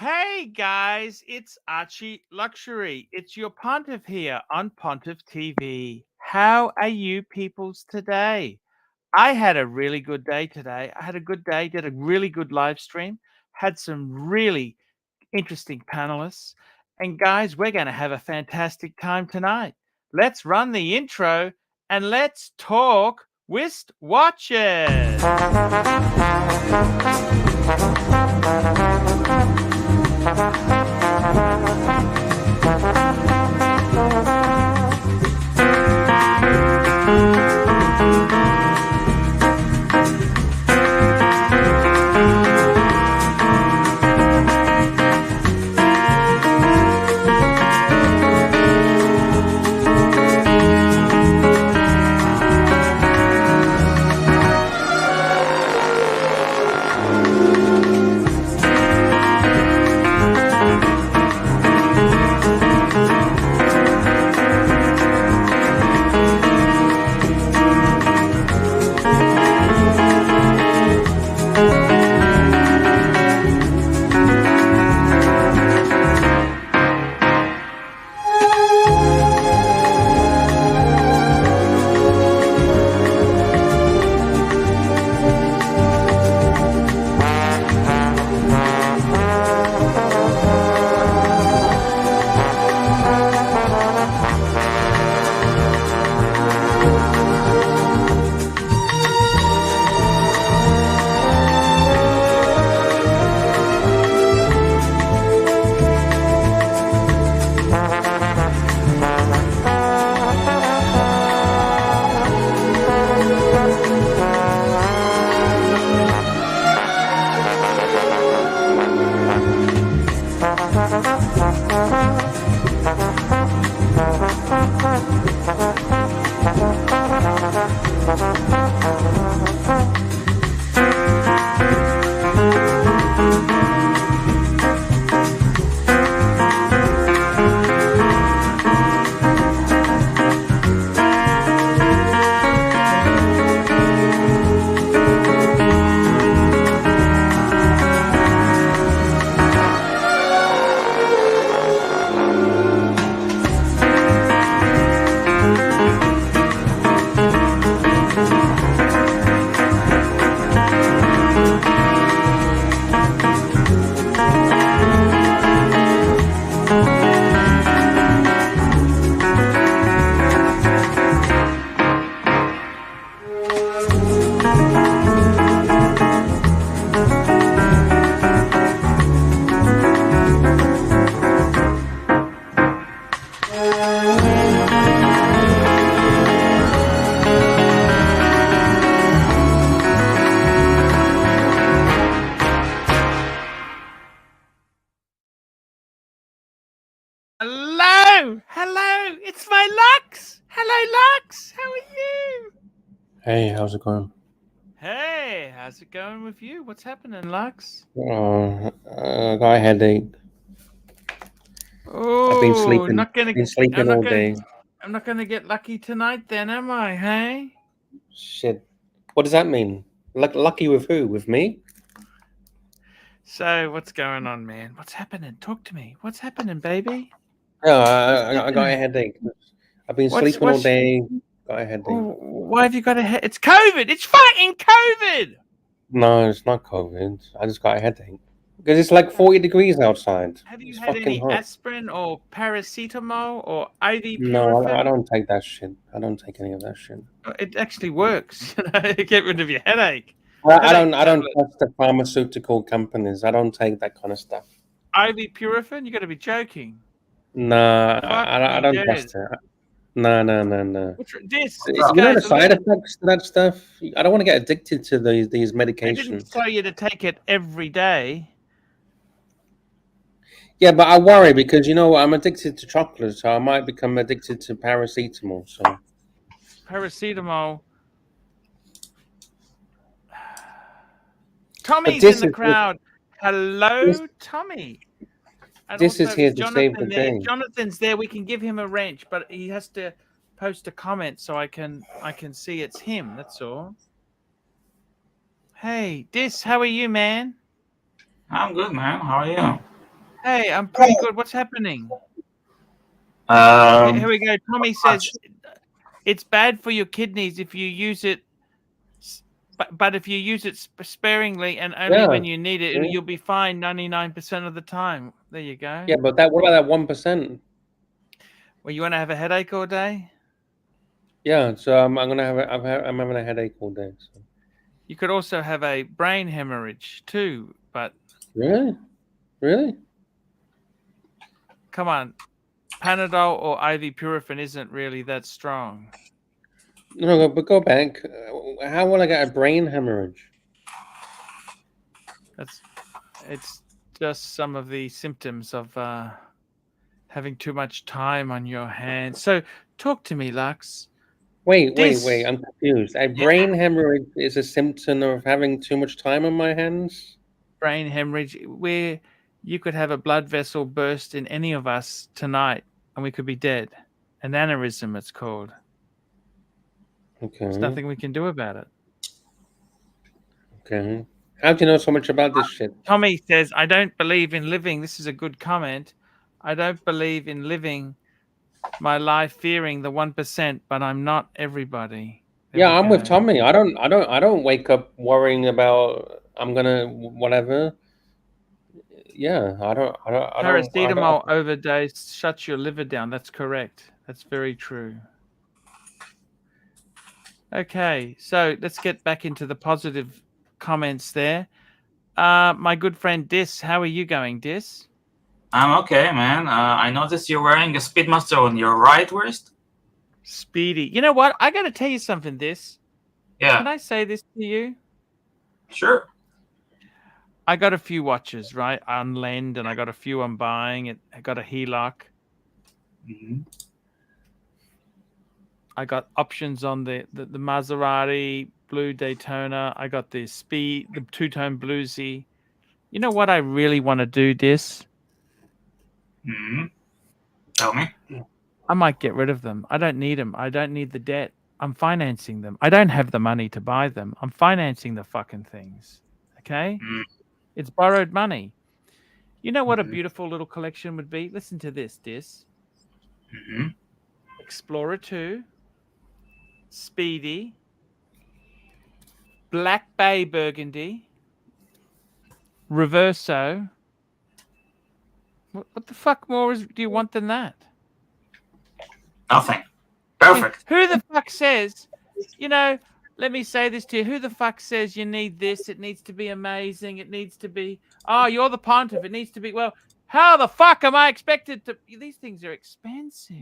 Hey guys, it's Archie Luxury. It's your Pontiff here on Pontiff TV. How are you peoples today? I had a really good day today. I had a good day, did a really good live stream, had some really interesting panelists. And guys, we're going to have a fantastic time tonight. Let's run the intro and let's talk Whist Watches. Hello, it's my Lux. Hello, Lux. How are you? Hey, how's it going? Hey, how's it going with you? What's happening, Lux? I got a headache. Oh, I've been sleeping. not gonna. Been sleeping all day. I'm not gonna get lucky tonight, then, am I? Hey. Shit. What does that mean? Lucky with who? With me? So, what's going on, man? What's happening? Talk to me. What's happening, baby? No, What's I got a happening? headache. I've been What's sleeping all what's? day. Got a headache. Oh, why have you got a head? It's COVID. It's fucking COVID. No, it's not COVID. I just got a headache. Because it's like 40 degrees outside. Have you It's had fucking any hot. aspirin or paracetamol or No, I ibuprofen? don't take that shit. I don't take any of that shit. It actually works. Get rid of your headache. I Headache don't tablet. trust the pharmaceutical companies. I don't take that kind of stuff. Ibuprofen? You got to be joking. Nah, Fuck I me, don't dead. trust it. No. This You know the guy's a side legend. effects to that stuff? I don't want to get addicted to these I didn't medications. tell you to take it every day. Yeah, but I worry because I'm addicted to chocolate, so I might become addicted to paracetamol. So Paracetamol. but Tommy's in this the is crowd. this Hello, Tommy. And this also, is here is to save the Jonathan there? If day. Jonathan's there, we can give him a wrench, but he has to post a comment so I can see it's him. That's all. Hey, Dis, how are you, man? I'm good, man. How are you? Hey, I'm pretty good. What's happening? Here we go. Tommy says it's bad for your kidneys if you use it, but if you use it sparingly and only when you need it, you'll be fine 99% of the time. There you go. Yeah, but what about that 1%? Well, you want to have a headache all day? Yeah, so I'm gonna have I'm having a headache all day. So. You could also have a brain hemorrhage too, but Really? come on, Panadol or ibuprofen isn't really that strong. No, but go back. How will I get a brain hemorrhage? It's just some of the symptoms of having too much time on your hands. So talk to me, Lux. Wait. I'm confused. A brain hemorrhage is a symptom of having too much time on my hands? Brain hemorrhage, where you could have a blood vessel burst in any of us tonight and we could be dead. An aneurysm, it's called. Okay. There's nothing we can do about it. Okay. How do you know so much about this shit? Tommy says, I don't believe in living. This is a good comment. I don't believe in living my life fearing the 1%, but I'm not everybody. Yeah, I'm with Tommy. I don't wake up worrying about I'm gonna whatever. Yeah, I don't. Paracetamol overdose shuts your liver down. That's correct. That's very true. Okay, so let's get back into the positive comments there. My good friend Dis, how are you going, Dis? I'm okay, man. I noticed you're wearing a Speedmaster on your right wrist. Speedy. You know what? I got to tell you something, Dis. Yeah. Can I say this to you? Sure. I got a few watches, right, on lend, and I got a few I'm buying. I got a HELOC. Mm-hmm. I got options on the Maserati blue Daytona. I got the two-tone bluesy. You know what I really want to do, Dis? Mm-hmm. Tell me. I might get rid of them. I don't need them. I don't need the debt. I'm financing them. I don't have the money to buy them. I'm financing the fucking things. Okay? Mm. It's borrowed money. You know what a beautiful little collection would be? Listen to this, Dis. Mm-hmm. Explorer 2, Speedy, Black Bay Burgundy, Reverso. What the fuck more do you want than that? Nothing. Perfect. Who the fuck says, let me say this to you. Who the fuck says you need this? It needs to be amazing. It needs to be, you're the pontiff. It needs to be, well, how the fuck am I expected to? These things are expensive.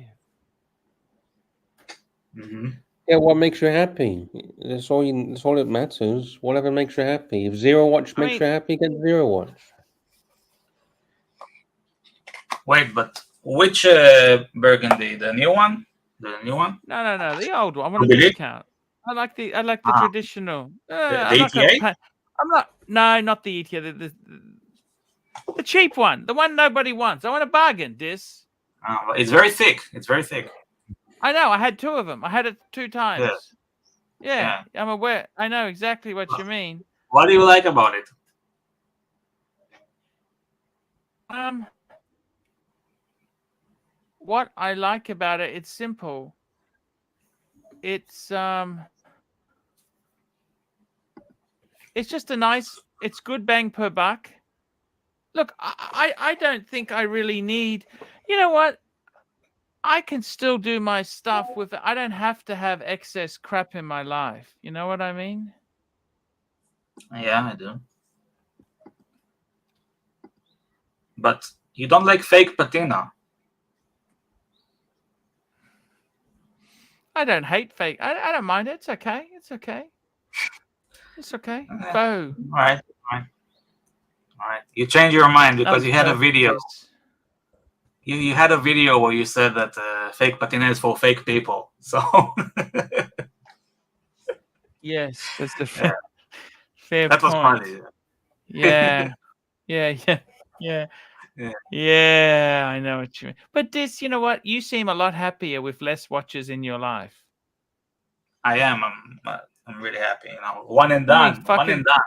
Mm-hmm. Yeah, what makes you happy? That's all that matters. Whatever makes you happy. If Zero Watch makes you happy, get Zero Watch. Wait, but which Burgundy? The new one? The new one? No, the old one. I want a discount. I like the traditional. The ETA? Not the ETA. The cheap one. The one nobody wants. I want a bargain, Dis. It's very thick. It's very thick. I know. I had two of them. I had it 2 times. Yeah. I'm aware. I know exactly what you mean. What do you like about it? What I like about it, it's simple. It's just it's good bang per buck. Look, I don't think I really need, you know what? I can still do my stuff with it. I don't have to have excess crap in my life. You know what I mean? Yeah, I do. But you don't like fake patina. I don't hate fake. I don't mind it. It's okay. It's okay. It's okay. Bo. All right. You changed your mind because you had a video. You had a video where you said that fake patina is for fake people. So. Yes, that's the fair point. That was funny. Yeah. I know what you mean. But Dis, you know what? You seem a lot happier with less watches in your life. I am. I'm really happy. One and done. One and done.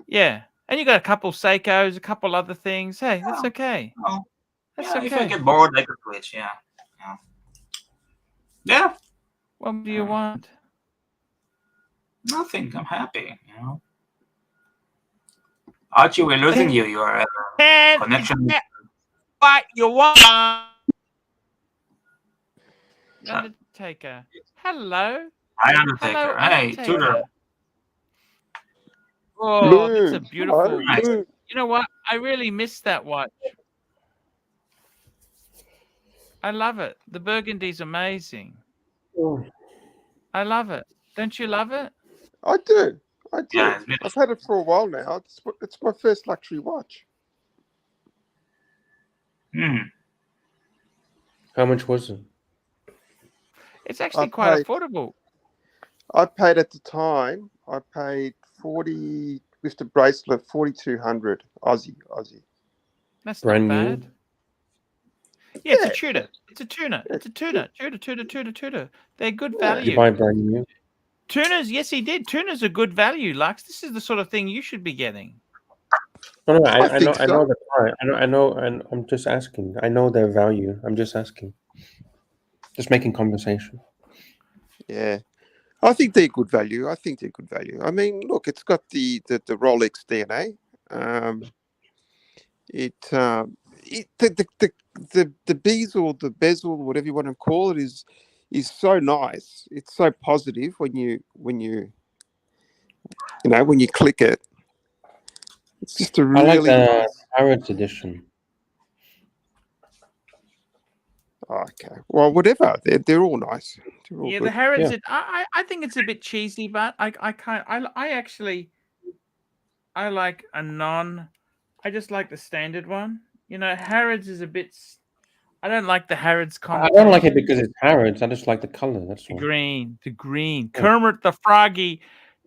Yeah. And you got a couple Seikos, a couple other things. Hey, that's okay. Well, That's yeah, okay. if I get bored, I could switch. Yeah. Yeah. What do you want? Nothing. I'm happy. Archie, we're losing you. Your connection. What you want? Undertaker. Hello. Hi, Undertaker. Hello, Hey, Undertaker. Tudor. Oh, that's a beautiful. Hello. Nice. Lou. You know what? I really missed that watch. I love it. The burgundy's amazing. Oh, I love it. Don't you love it? I do. I do. Yeah, it's beautiful. I've had it for a while now. It's my first luxury watch. how much was it? It's actually I quite paid- affordable. I paid at the time. I paid 40 with the bracelet, 4,200 Aussie. That's Brand not new? bad. Yeah, it's a Yeah. tutor. It's a tuner. It's a tuner. Tutor. They're good Yeah. Did you value. buy brand new? Tuners, yes, he did. Tuners are good value, Lux. This is the sort of thing you should be getting. No, I I think know so. the price. I know, and I'm just asking. I know their value. I'm just asking. Just making conversation. Yeah. I think they're good value. I mean, look, it's got the Rolex DNA. The bezel, whatever you want to call it, is so nice. It's so positive when you click it. It's just a I like really the nice. Harrods edition. Okay, well, whatever. They're all nice. They're all Yeah, good. the Harrods. Yeah. I think it's a bit cheesy, but I actually like a non. I just like the standard one. You know, Harrods is a bit. I don't like the Harrods I connotation. don't like it because it's Harrods. I just like the color. That's The all. green. Yeah. Kermit the Froggy.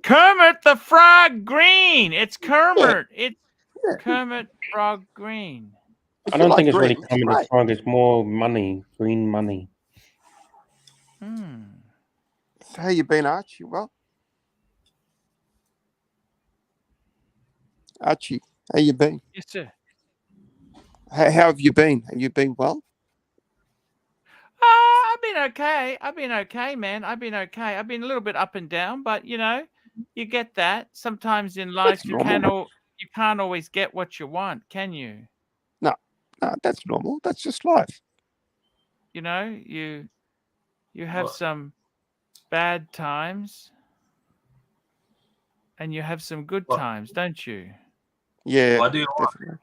Kermit the Frog green. It's Kermit. It's Yeah. Kermit Frog green. If I you don't like think it's really green, coming to great. frog. It's more money, green money. So how you been, Archie? Well, Archie, how you been? Yes, sir. How have you been? Have you been well? I've been okay, man. I've been okay. I've been a little bit up and down, but you get that. Sometimes in life That's you normal. can't always get what you want, can you? No, that's normal. That's just life. You have Well- some bad times and you have some good Well- times, don't you? Yeah, What do you want? definitely.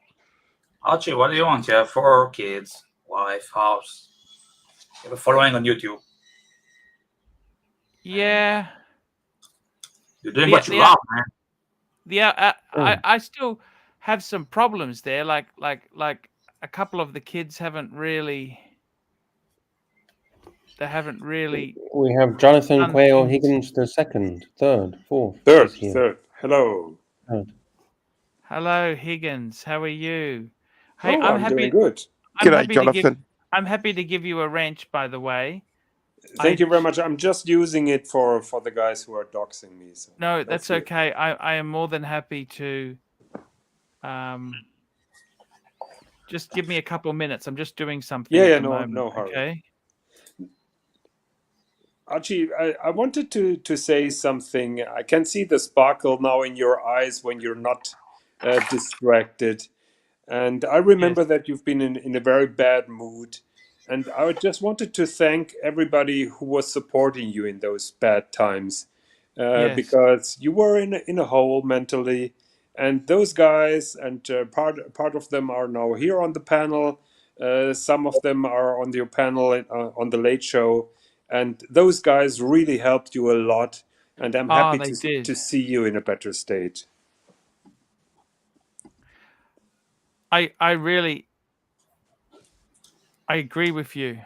Archie, what do you want? You have 4 kids, wife, house. You have a following on YouTube. Yeah. You're doing The- what you the- love, man. Yeah, Oh. I still have some problems there. Like a couple of the kids haven't really. They haven't really. We have Jonathan Done Quayle things. Higgins the second, third, fourth. Third. is here. Hello. Third. Hello, Higgins. How are you? Hey, Oh, I'm I'm happy. doing good. I'm G'day, happy to give. Jonathan. I'm happy to give you a wrench. By the way, Thank you very much. I'm just using it for the guys who are doxing me. So no, that's it. okay. I am more than happy to. Just give me a couple minutes. I'm just doing something. Yeah, at yeah, the no- moment, no hurry. Okay. Archie, I wanted to say something. I can see the sparkle now in your eyes when you're not distracted. And I remember that you've been in a very bad mood. And I just wanted to thank everybody who was supporting you in those bad times. Yes. Because you were in a hole mentally. And those guys, and part of them are now here on the panel. Some of them are on your panel on the Late Show. And those guys really helped you a lot. And I'm happy they did. to see you in a better state. I really. I agree with you.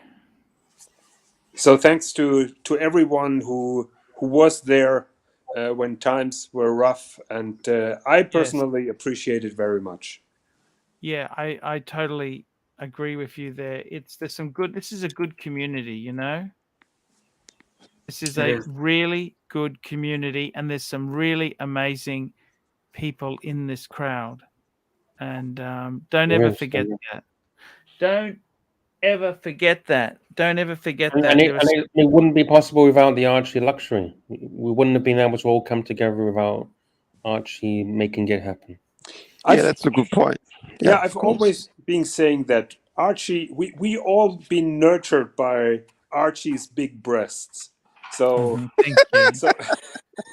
So thanks to everyone who was there when times were rough, and I personally appreciate it very much. Yeah, I totally agree with you there. This is a good community, you know? This is It a is. really good community, and there's some really amazing people in this crowd, and don't There ever is, forget yeah. that. Don't ever forget that. Don't ever forget And, that. and, it, There was and it wouldn't be possible without the Archie Luxury. We wouldn't have been able to all come together without Archie making it happen. Yeah, that's a good point. Yeah, of I've course. always been saying that Archie, we all been nurtured by Archie's big breasts. So, thank you, so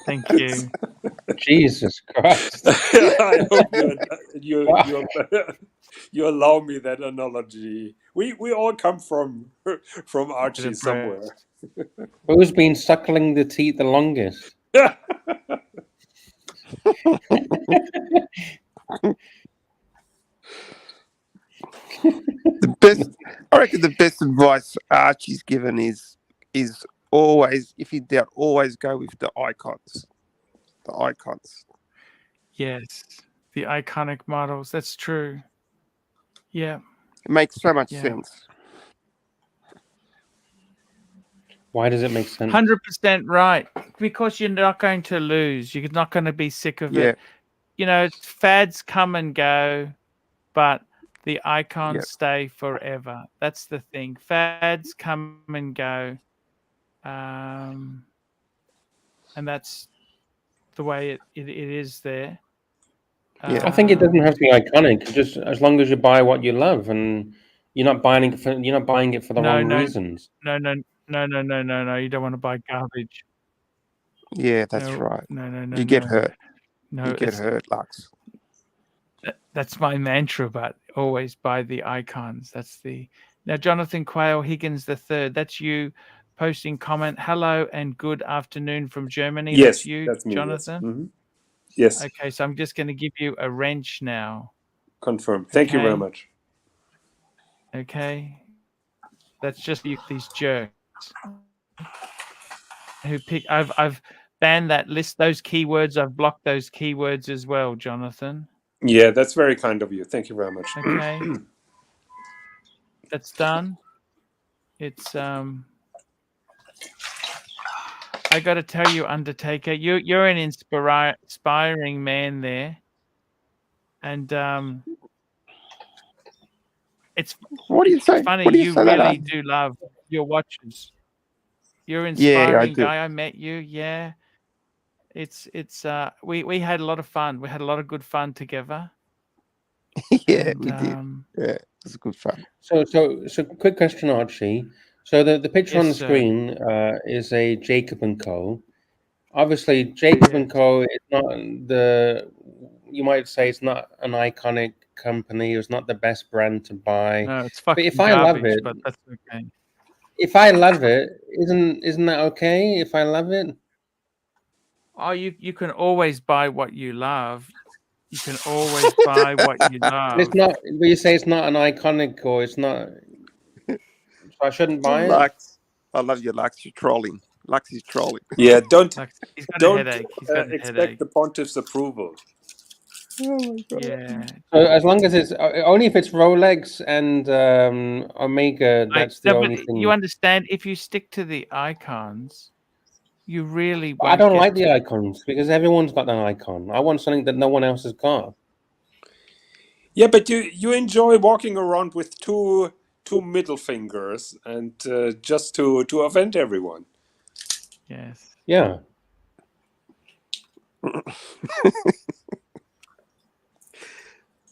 thank you. Jesus Christ. I hope you Wow. you allow me that analogy. We all come from Archie breast. somewhere. Who's been suckling the teat the longest? The best, I reckon, the best advice Archie's given is always, if you doubt, always go with the icons. The icons. Yes, the iconic models. That's true. Yeah. It makes so much Yeah. sense. Why does it make sense? 100% right. Because you're not going to lose. You're not going to be sick of Yeah. it. You know, fads come and go, but the icons Yep. stay forever. That's the thing. Fads come and go. And that's the way it is there. Yeah. I think it doesn't have to be iconic. Just as long as you buy what you love, and you're not buying it for the wrong reasons. No. You don't want to buy garbage. Yeah, that's No, right. No. You get hurt. No, You get hurt, Lux. That's my mantra, but always buy the icons. Now, Jonathan Quayle Higgins III, that's you posting comment. Hello and good afternoon from Germany. Yes, That's you, that's me. Jonathan. Yes. Mm-hmm. Yes. Okay, so I'm just going to give you a wrench now. Confirmed. Thank you very Okay. much. Okay. That's just these jerks who pick. I've banned that list. Those keywords. I've blocked those keywords as well, Jonathan. Yeah, that's very kind of you. Thank you very much. Okay. That's done. It's I got to tell you, Undertaker, you're an inspiring man there, and it's What do you say? funny. What do You say that, really do love your watches. You're an Yeah, I inspiring do. guy. I met you. Yeah, it's we had a lot of fun. We had a lot of good fun together. Yeah, And, we did. Yeah, it was good fun. So quick question, Archie. So the picture on the Yes, sir. screen is a Jacob & Co. Obviously, Jacob Yes. & Co. is not you might say it's not an iconic company. It's not the best brand to buy. No, it's fucking if I love garbage, it- but that's okay. If I love it, isn't that okay? If I love it, Oh, you can always buy what you love. You can always buy what you but love. it's not. But you say it's not an iconic, or it's not. So I shouldn't buy it. Lux, I love you, Lux. You're trolling. Lux is trolling. Yeah, don't He's got a don't headache. He's got a expect headache. the pontiff's approval. Oh my God. Yeah. So as long as it's only if it's Rolex and Omega, that's the only thing. You understand, if you stick to the icons, you really won't I don't get like the to- icons because everyone's got an icon. I want something that no one else has got. Yeah, but you enjoy walking around with two middle fingers and just to offend everyone. Yes. Yeah.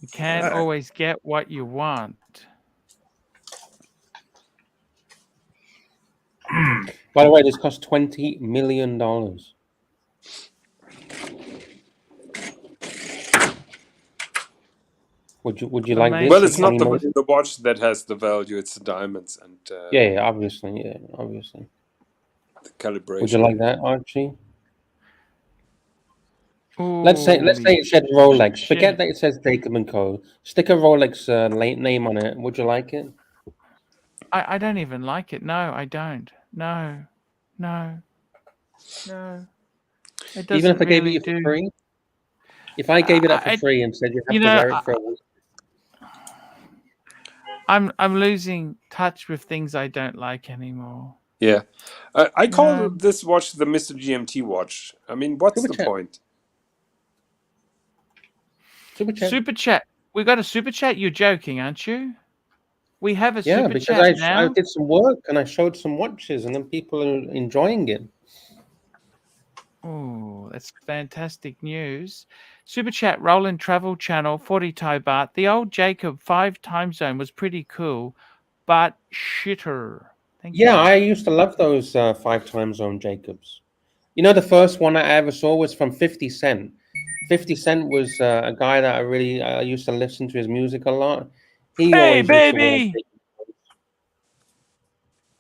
You can't always get what you want. By the way, this cost $20 million. Would you like this? Well, it's not Any more? the watch that has the value; it's the diamonds and Yeah, obviously. the calibration. Would you like that, Archie? Let's say it said Rolex. shit. Forget that it says Jacob & Co. Stick a Rolex name on it. Would you like it? I don't even like it. No, I don't. No. It doesn't Even if I gave really it you for do. free? If I gave it up for free and said you have to wear it for a week. I'm losing touch with things I don't like anymore. Yeah, I call this watch the Mr. GMT watch. I mean, what's the point? Super chat. Super chat. We got a super chat. You're joking, aren't you? We have a Yeah, super because chat I now. did some work and I showed some watches, and then people are enjoying it. Oh, that's fantastic news. Super chat, Roland Travel Channel, 40 Thai baht. The old Jacob 5 time zone was pretty cool, but shitter. Thank Yeah, you. I used to love those 5 time zone Jacobs. You know, the first one I ever saw was from 50 Cent. 50 Cent was a guy that I used to listen to his music a lot. He Hey, always used to wear baby. Jacobs.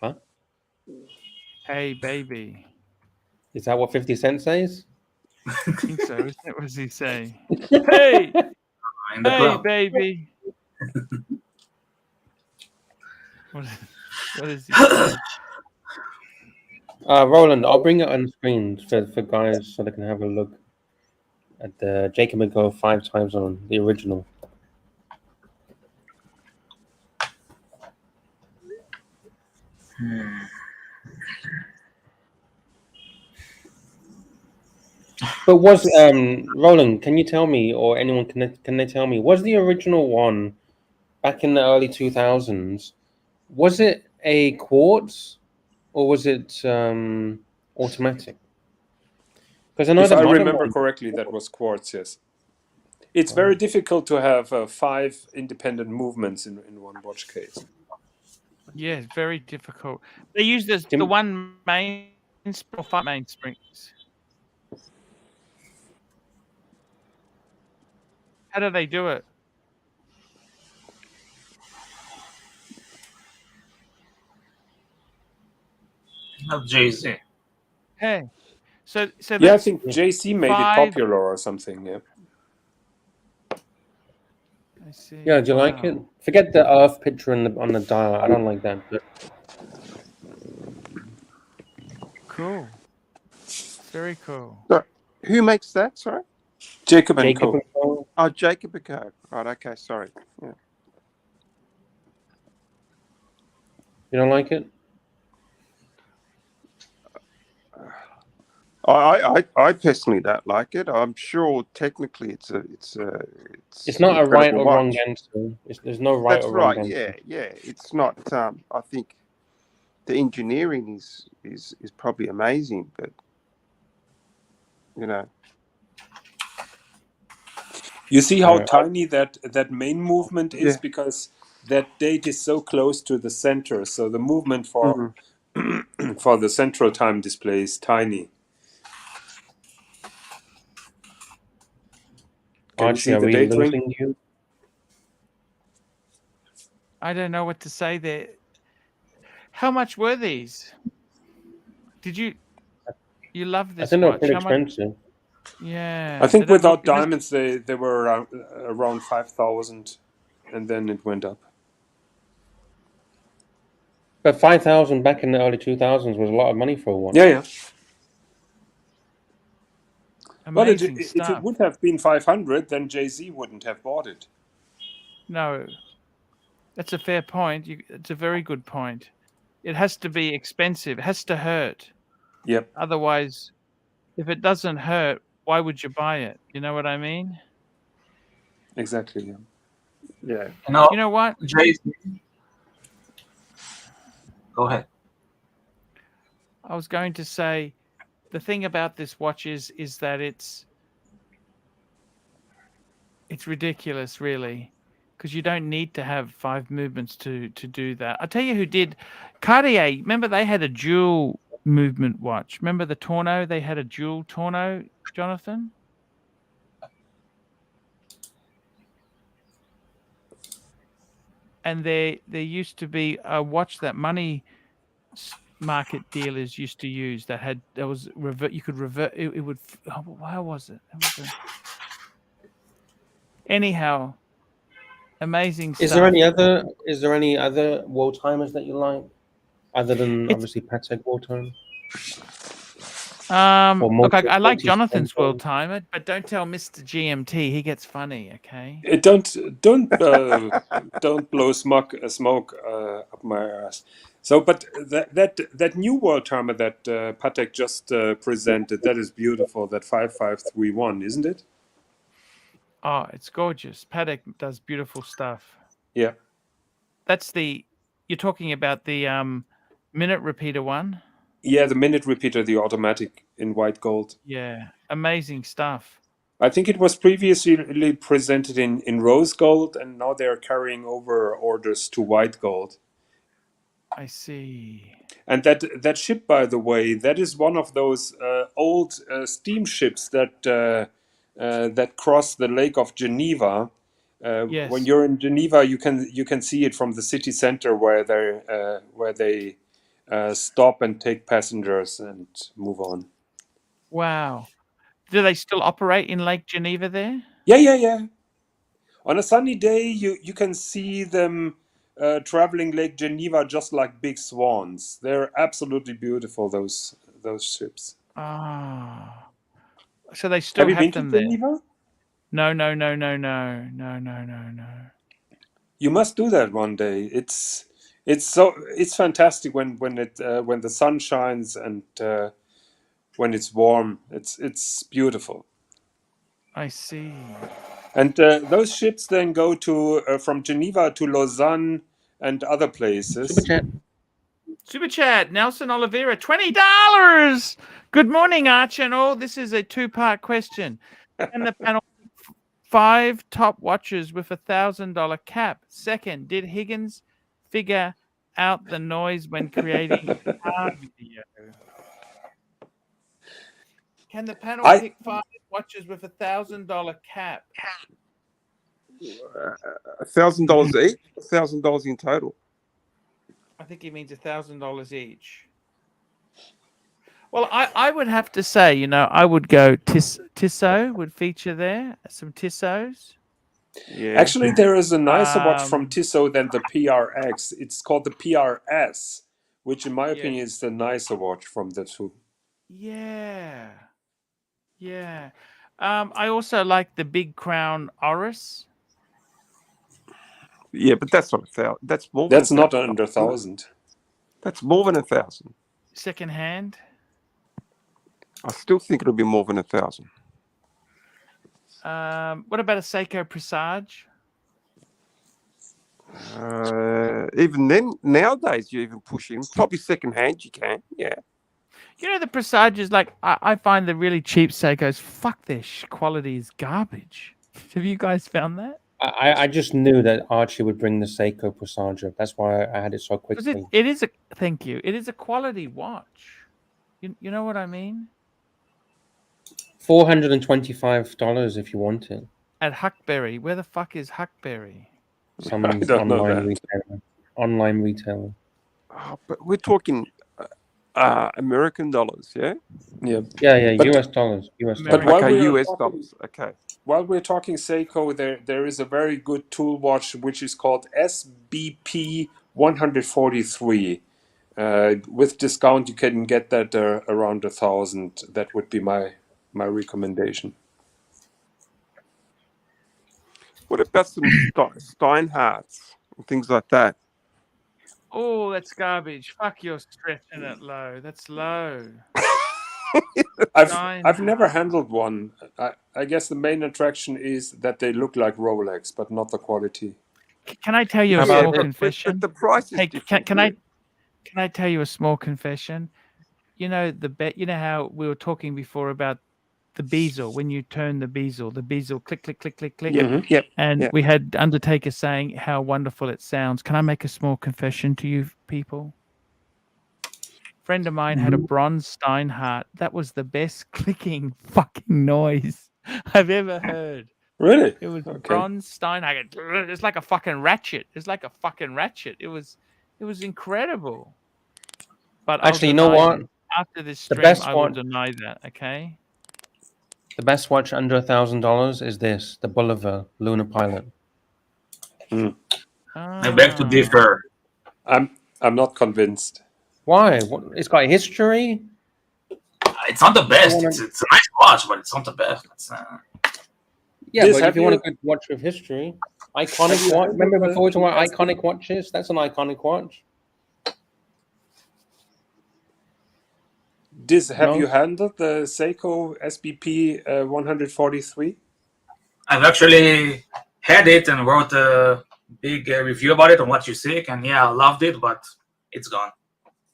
Huh? Hey, baby. Is that what 50 Cent says? I think so. Isn't it? What does he say? Hey, In the hey, club. baby. What does he say? Roland, I'll bring it on screen for guys so they can have a look at the Jacob & Co. 5 time zone, the original. But was Roland? Can you tell me, or anyone can they tell me, was the original one back in the early 2000s? Was it a quartz or was it automatic? Because I know If the I modern remember one. correctly, that was quartz, yes. It's very difficult to have 5 independent movements in one watch case. Yeah, it's very difficult. They use the Jim- one main or 5 mainsprings. How do they do it? Not Jay-Z. Hey, so Yeah, I that's think JC made it 5. popular or something, yeah. I see. Yeah, do you like it? Wow. Forget the Earth picture on the dial. I don't like that. But Cool. It's very cool. So, who makes that? Sorry. Jacob and Jacob Co. & Co. Oh, Jacob & Co. Right. Okay. Sorry. Yeah. You don't like it? I personally don't like it. I'm sure technically it's not a right incredible or wrong watch. answer. There's no right That's or wrong right. answer. Yeah. It's not. I think the engineering is probably amazing, but you know. You see how Yeah. tiny that main movement is, Yeah. because that date is so close to the center. So the movement for for the central time display is tiny. Can you Archie, see are the we date ring? losing you? I don't know what to say there. How much were these? Did you love I this think they're watch? pretty How much? expensive. Yeah. I think they don't without look- this- diamonds, they were around 5,000, and then it went up. But 5,000 back in the early 2000s was a lot of money for a watch. Yeah. Well, Amazing if stuff. it would have been 500, then Jay-Z wouldn't have bought it. No, that's a fair point. It's a very good point. It has to be expensive. It has to hurt. Yep, Otherwise, if it doesn't hurt, why would you buy it? You know what I mean? exactly. Yeah. Yeah. You know what? Jay-Z. Go ahead. I was going to say the thing about this watch is that it's ridiculous, really, because you don't need to have 5 movements to do that. I'll tell you who did. Cartier, remember they had a dual movement watch. Remember the Torno? They had a dual Torno, Jonathan? And there used to be a watch that money market dealers used to use that was revert. You could revert. It would. How was it? Anyhow, amazing stuff. Is there any other world timers that you like, other than obviously Patek world time? Look, I like Jonathan's world timer, but don't tell Mr. GMT. He gets funny. Okay. Don't blow smoke up my ass. So, but that new world timer that Patek just presented, that is beautiful. That 5531, isn't it? Oh, it's gorgeous. Paddock does beautiful stuff. Yeah. That's you're talking about the minute repeater one? Yeah, the minute repeater, the automatic in white gold. Yeah, amazing stuff. I think it was previously presented in rose gold, and now they're carrying over orders to white gold. I see. And that ship, by the way, that is one of those old steamships that cross the Lake of Geneva. When Yes. you're in Geneva, you can see it from the city center where they stop and take passengers and move on. Wow. Do they still operate in Lake Geneva there? Yeah. On a sunny day, you can see them traveling Lake Geneva just like big swans. They're absolutely beautiful, those ships. Ah. So they still Have you been have to them there? Geneva? No. You must do that one day. It's fantastic when the sun shines and when it's warm. It's beautiful. I see. And those ships then go to from Geneva to Lausanne and other places. Super chat. Super chat, Nelson Oliveira, $20. Good morning, Archie and all. This is a two-part question. Can the panel 5 top watches with $1,000 cap? Second, did Higgins figure out the noise when creating a car video? Can the panel pick 5 watches with $1,000 cap? $1,000 each, $1,000 in total. I think he means $1,000 each. Well, I would have to say, I would go Tissot would feature there, some Tissots. Yeah. Actually, there is a nicer watch from Tissot than the PRX. It's called the PRS, which in my opinion is the nicer watch from the two. Yeah. I also like the Big Crown Oris. Yeah, but that's not 1,000. That's more. That's not under 1,000. That's more than 1,000. Second hand. I still think it'll be more than 1,000. What about a Seiko Presage? Even then, nowadays you even push in. Probably second hand you can. Yeah. The Presages, like I find the really cheap Seikos, fuck their quality is garbage. Have you guys found that? I just knew that Archie would bring the Seiko Presage up. That's why I had it so quickly. It is thank you. It is a quality watch. You know what I mean? $425 if you want it. At Huckberry. Where the fuck is Huckberry? Some I don't know that. Online retailer. Oh, but we're talking American dollars, yeah? Yeah. Yeah, But- US dollars. US But dollars. while Okay, we're US talking- dollars. Okay. While we're talking Seiko, there is a very good tool watch which is called SBP 143. With discount, you can get that around 1,000. That would be my recommendation. What about some Steinhardts and things like that? Oh, that's garbage. Fuck, you're stretching it low. That's low. I've never handled one. I guess the main attraction is that they look like Rolex, but not the quality. Can I tell you a Yeah, small but confession? But the price is Hey, different. can I tell you a small confession? You know how we were talking before about the bezel, when you turn the bezel click click click click click. Yep. And Yeah. we had Undertaker saying how wonderful it sounds. Can I make a small confession to you people? Friend of mine had a bronze Steinhardt. That was the best clicking fucking noise I've ever heard. Really? It was Okay. bronze Steinhardt. It's like a fucking ratchet. It was incredible. But Actually, you know what? After this The stream, best I will one- deny that. Okay. The best watch under $1,000 is this, the Bolivar Lunar Pilot. I beg to differ. I'm not convinced. Why? It's got history. It's not the best. It's a nice watch, but it's not the best. Yeah, Liz, but have if you want a you- good watch with history, Have iconic you watch. heard Remember of before we talked about Yes. iconic watches? That's an iconic watch. Have No. you handled the Seiko SBP 143? I've actually had it and wrote a big review about it on What You Seek, and yeah, I loved it, but it's gone.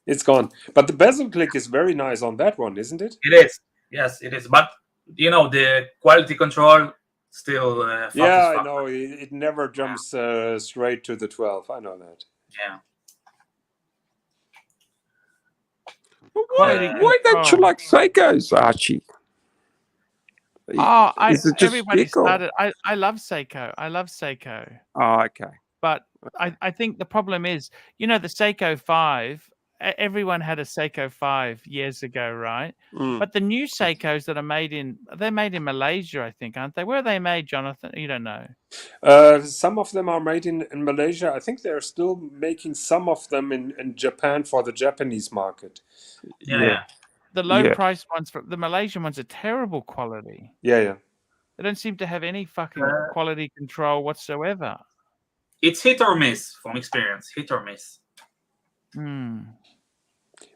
It's gone. But the bezel click is very nice on that one, isn't it? It is. Yes, it is. But you know, the quality control still. Yeah, I know. It never jumps straight to the 12. I know that. Yeah. Why don't you like Seikos, Archie? Oh, Is it just everybody stick or- started. I love Seiko. I love Seiko. Oh, okay. But I think the problem is, you know, the Seiko 5, everyone had a Seiko 5 years ago, right? Mm. But the new Seikos that are they're made in Malaysia, I think, aren't they? Where are they made, Jonathan? You don't know. Some of them are made in Malaysia. I think they're still making some of them in Japan for the Japanese market. Yeah. The low price ones, the Malaysian ones, are terrible quality. Yeah. They don't seem to have any fucking quality control whatsoever. It's hit or miss from experience. Hit or miss.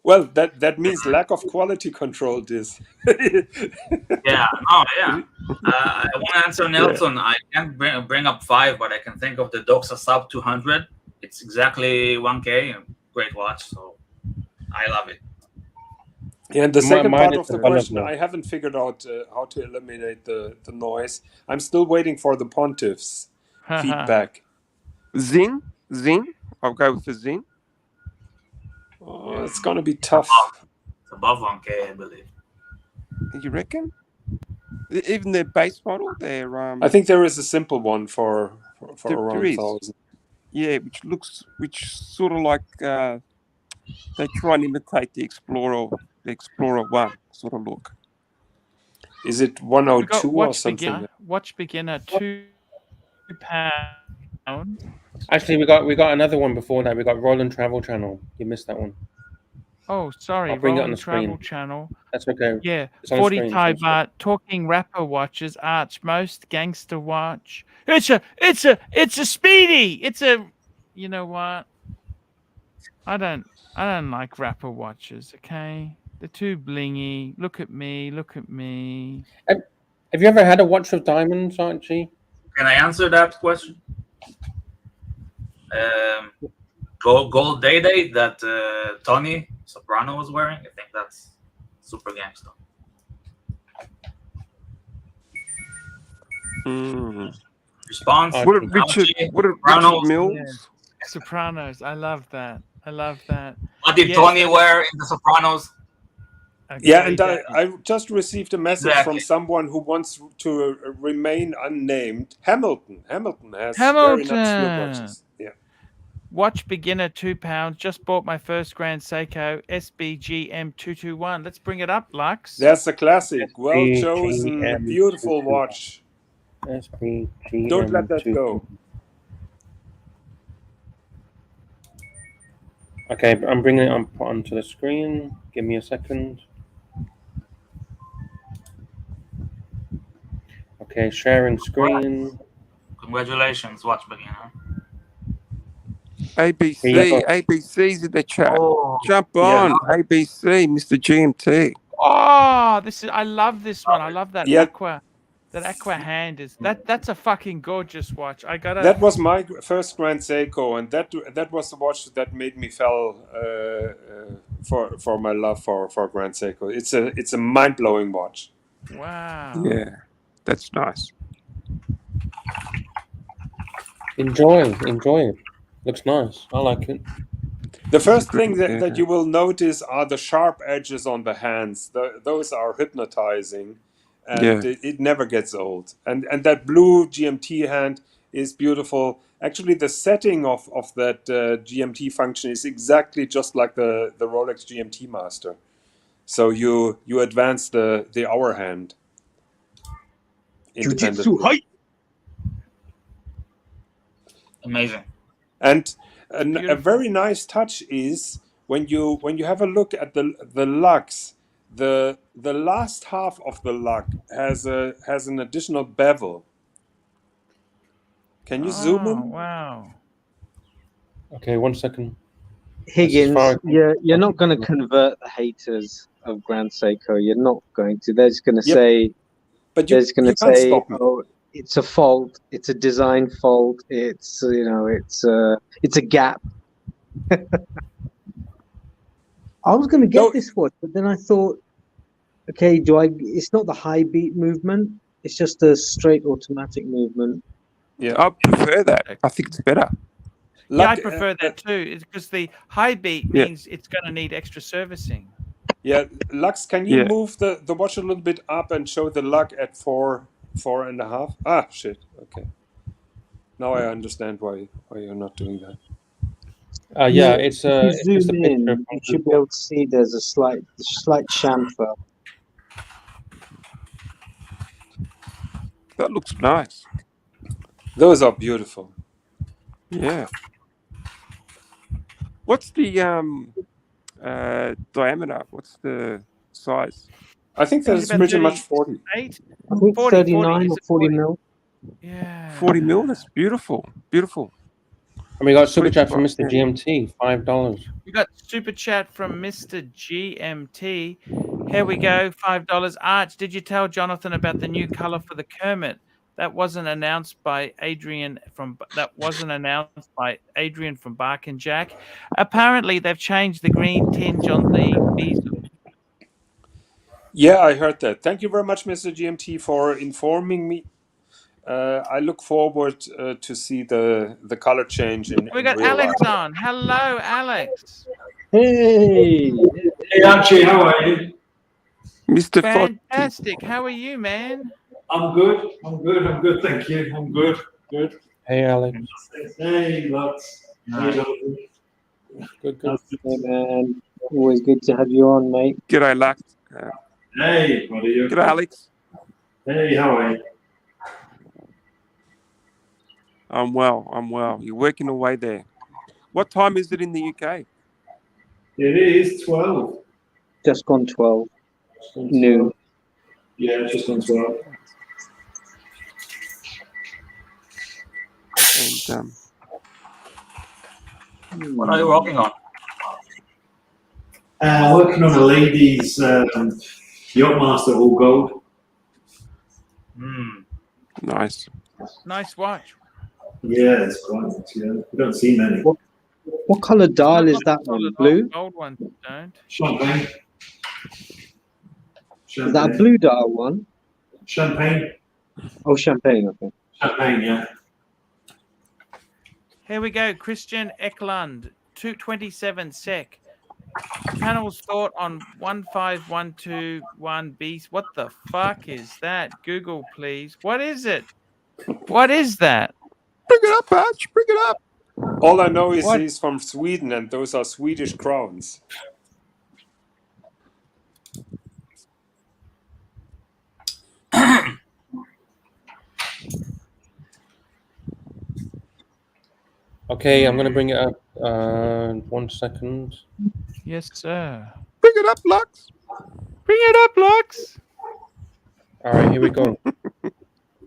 Well, that means lack of quality control. This. Yeah. Oh, yeah. I want to answer Nelson. I can't bring up 5, but I can think of the Doxa Sub 200. It's exactly 1K. Great watch. So I love it. Yeah, and the second part of the development. question, I haven't figured out how to eliminate the noise. I'm still waiting for the Pontiff's feedback. Zin? I'll go with the Zin. Oh, it's going to be tough. It's above 1K, I believe. You reckon? Even their base model, their I think there is a simple one for There around is. 1,000. yeah, which sort of like they try and imitate the Explorer 1 sort of look. Is it 102 or something? Watch beginner, £2. Actually, we got another one before that. We got Roland Travel Channel. You missed that one. Oh, sorry. I'll bring it on Roland the Travel screen. Channel. That's okay. Yeah, It's on the 40 screen, Thai it's on baht, talking rapper watches, Arch, most gangster watch. It's a speedy. It's a, you know what? I don't like rapper watches. Okay, they're too blingy. Look at me. Have you ever had a watch with diamonds, Archie? Can I answer that question? Gold Day that Tony Soprano was wearing. I think that's super gangster. Response. Would it Richard Mills? Yeah. Sopranos. I love that. What did Tony wear in The Sopranos? Okay, Yeah, and I just received a message from someone who wants to remain unnamed. Hamilton has very nice watches. Yeah. Watch beginner, £2. Just bought my first Grand Seiko SBGM 221. Let's bring it up, Lux. That's a classic. Well chosen, beautiful watch. SBGM. Don't let that go. Okay, I'm bringing it onto the screen. Give me a second. Okay, sharing screen. Congratulations, watch beginner. ABC's in the chat. Jump on, ABC, Mr. GMT. Oh, I love this one. I love that aqua. That aqua hand is that's a fucking gorgeous watch. That was my first Grand Seiko, and that was the watch that made me fall for my love for Grand Seiko. It's a mind blowing watch. Wow. Yeah, that's nice. Enjoy it. Looks nice. I like it. The first thing that you will notice are the sharp edges on the hands. Those are hypnotizing, and it never gets old. And that blue GMT hand is beautiful. Actually, the setting of that GMT function is exactly just like the Rolex GMT Master. So you advance the hour hand independently. Amazing. And a very nice touch is when you have a look at the lugs, the last half of the lug has an additional bevel. Can you zoom in? Wow. Okay, 1 second. Higgins, you're not going to convert the haters of Grand Seiko. You're not going to. They're just going to say. But they're just going to say, stop me. "Oh, it's a fault. It's a design fault. It's it's a gap. I was going to get this watch, but then I thought, okay, it's not the high beat movement. It's just a straight automatic movement. Yeah, I prefer that. I think it's better. Yeah, I prefer that too. It's because the high beat means it's going to need extra servicing. Yeah, Lux, can you move the watch a little bit up and show the lug at 4.5? Ah, shit. Okay. Now I understand why you're not doing that. Yeah, it's if you it's zoom just a picture. in, you should be able to see there's a slight chamfer. That looks nice. Those are beautiful. Yeah. What's the diameter? What's the size? I think that's pretty much 40. I think 39 or 40 mil. Yeah. 40 mil. That's beautiful. Beautiful. And we got super chat from Mr. GMT, $5. We got super chat from Mr. GMT. Here we go, $5. Arch, did you tell Jonathan about the new color for the Kermit? That wasn't announced by Adrian from Bark and Jack. Apparently, they've changed the green tinge on the bezel. Yeah, I heard that. Thank you very much, Mr. GMT, for informing me. I look forward to see the color change in We got real Alex life. on. Hello, Alex. Hey. Hey, Archie, how are you? Mr. Fantastic. How are you, man? I'm good. Thank you. I'm good. Hey, Alex. Hey, Lux. Good. Hey, man. Always good to have you on, mate. G'day, Lux. Hey, what are you? G'day, Alex. Hey, how are you? I'm well. You're working away there. What time is it in the UK? It is 12. Just gone 12. Noon. Yeah, just gone 12. And What are you working on? Working on a lady's Yachtmaster all gold. nice. Nice watch. Yeah, it's quite nice. Yeah, we don't see many. What color dial is that one? Blue? Gold ones don't. Champagne. Is that a blue dial one? Champagne. Oh, champagne. Okay. Champagne, yeah. Here we go. Christian Eklund, 227 sec. Panel's thought on 15121 beast. What the fuck is that? Google, please. What is it? What is that? Bring it up, Arch. Bring it up. All I know is he's from Sweden, and those are Swedish crowns. Okay, I'm gonna bring it up. 1 second. Yes, sir. Bring it up, Lux. Bring it up, Lux. All right, here we go.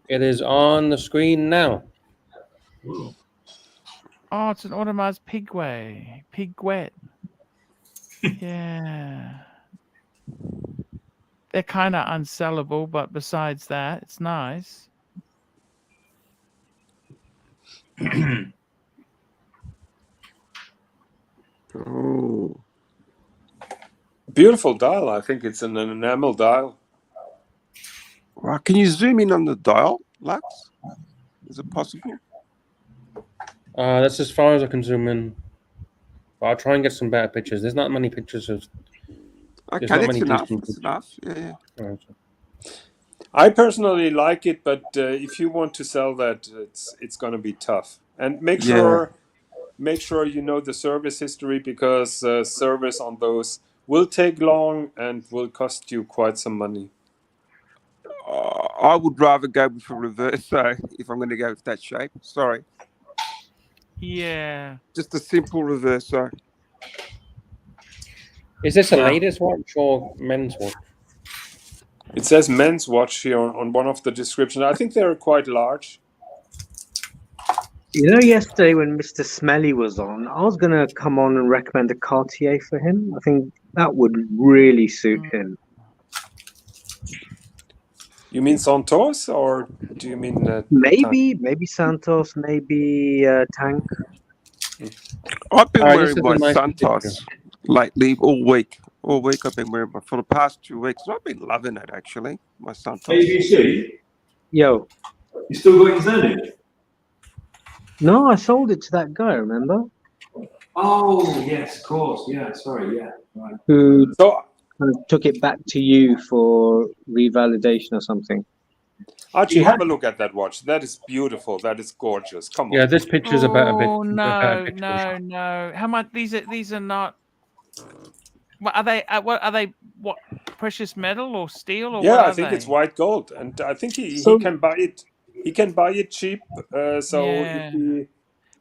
It is on the screen now. Oh, it's an Audemars Piguet. Yeah. They're kind of unsellable, but besides that, it's nice. Oh. Beautiful dial. I think it's an enamel dial. Well, can you zoom in on the dial, Lux? Is it possible? That's as far as I can zoom in. But I'll try and get some better pictures. There's not many pictures of. Okay, not that's many enough. decent That's enough. Yeah. All right. I personally like it, but if you want to sell that, it's going to be tough. And make sure you know the service history, because service on those will take long and will cost you quite some money. I would rather go with a reverso if I'm going to go with that shape. Sorry. Yeah. Just a simple reverso. Is this a ladies' watch or men's watch? It says men's watch here on one of the descriptions. I think they're quite large. You know, yesterday when Mr. Smelly was on, I was going to come on and recommend a Cartier for him. I think that would really suit him. You mean Santos, or do you mean Maybe Santos, maybe Tank. I've been This wearing is my a nice Santos lately all week. All week I've been wearing my for the past 2 weeks. I've been loving it actually. My Santos. ABC, Yo, you still got your Zenith? no, I sold it to that guy. Remember? Oh yes, of course. Yeah, sorry. Yeah, right. Who so? kind of took it back to you for revalidation or something. Archie, Yeah. have a look at that watch. That is beautiful. That is gorgeous. Come on. Yeah, this picture is a better Oh picture. no! How much? These are not. What are they? What are they? What precious metal or steel or Yeah, what are I think they? it's white gold, and I think he So- can buy it. He can buy it cheap. So Yeah.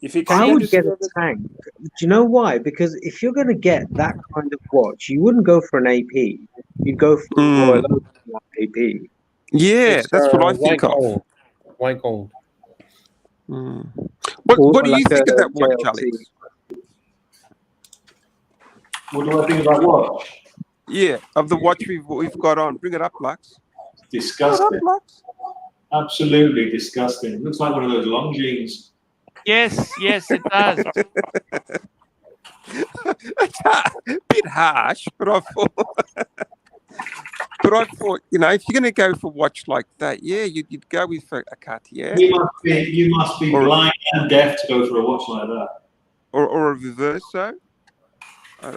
if he can I get would it get a serviced- Tank. Do you know why? Because if you're going to get that kind of watch, you wouldn't go for an AP. You'd go for a Royal Oak AP. Yeah, It's, that's what I white think of. gold. White gold. What Or do you like think a of that watch, JLT. Alex? What do I think about watch? Yeah, of the watch we've got on. Bring it up, Lux. Disgusting. Bring it up, Lux. Absolutely disgusting. Looks like one of those long jeans. Yes, it does. It's a bit harsh, but I thought, you know, if you're going to go for a watch like that, yeah, you'd go with a Cartier You must be blind and deaf to go for a watch like that. or a Reverso.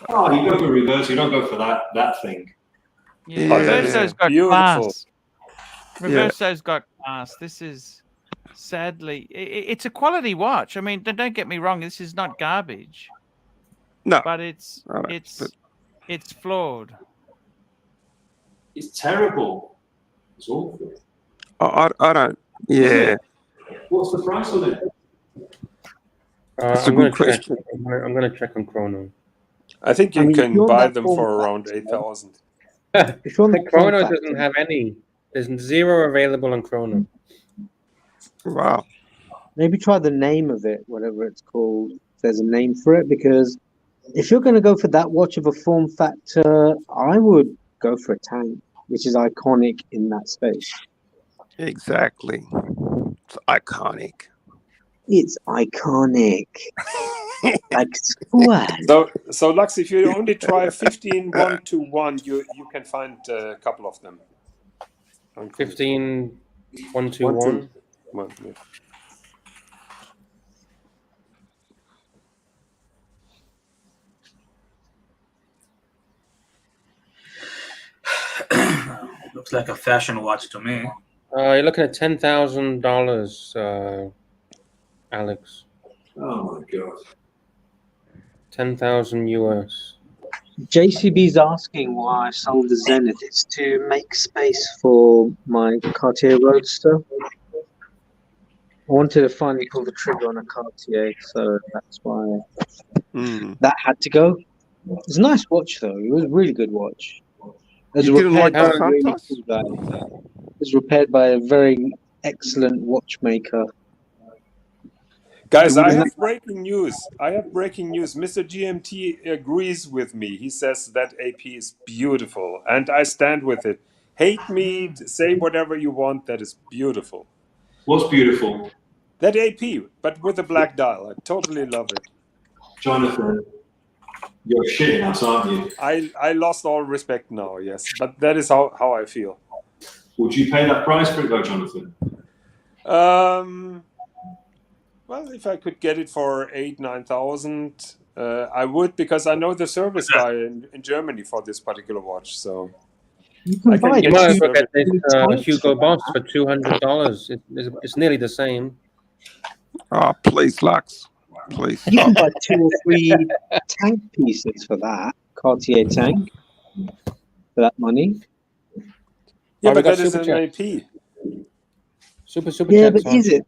Oh, you go for a reverse. You don't go for that thing. Yeah, Oh, that is Reverso's got beautiful. class. Reverso's got class. This is sadly, it's a quality watch. I mean, don't get me wrong. This is not garbage. No, but it's flawed. It's terrible. It's awful. I don't. Yeah, What's the price on it? that's a good question. I'm going to check on Chrono. I think you I mean, if can you're on buy that them form for around factor, 8,000. If you're on The that form Chrono factor, doesn't have any. There's zero available on Chrono. Wow. maybe try the name of it, whatever it's called. If there's a name for it, because if you're going to go for that watch of a form factor, I would go for a Tank, which is iconic in that space. Exactly. It's iconic. It's iconic. Like swag. So Lux, if you only try 15 1-1, you can find a couple of them. 15 1-2-1. Yeah. Looks like a fashion watch to me. You're looking at $10,000, Alex. Oh my god. 10,000 US. JCB's asking why I sold the Zenith. It's to make space for my Cartier Roadster. I wanted to finally pull the trigger on a Cartier, so that's why that had to go. It's a nice watch, though. It was a really good watch. It was You didn't like repaired the by a really Santos? cool guy. It was repaired by a very excellent watchmaker. Guys, I have breaking news. Mr. GMT agrees with me. He says that AP is beautiful, and I stand with it. Hate me, say whatever you want. That is beautiful. What's beautiful? That AP, but with a black dial. I totally love it. Jonathan, you're shitting us, aren't you? I lost all respect now, yes. But that is how I feel. Would you pay that price for it, though, Jonathan? Well, if I could get it for 8,000-9,000, I would, because I know the service guy in Germany for this particular watch. So You can buy You might as well two get this Tanks Hugo for Boss that. for $200. It's nearly the same. Oh, please, Lux. Please You can stop. buy 2 or 3 tank pieces for that Cartier tank for that money. yeah, we but got that is super an chats. AP. Super Yeah, chats. but is it?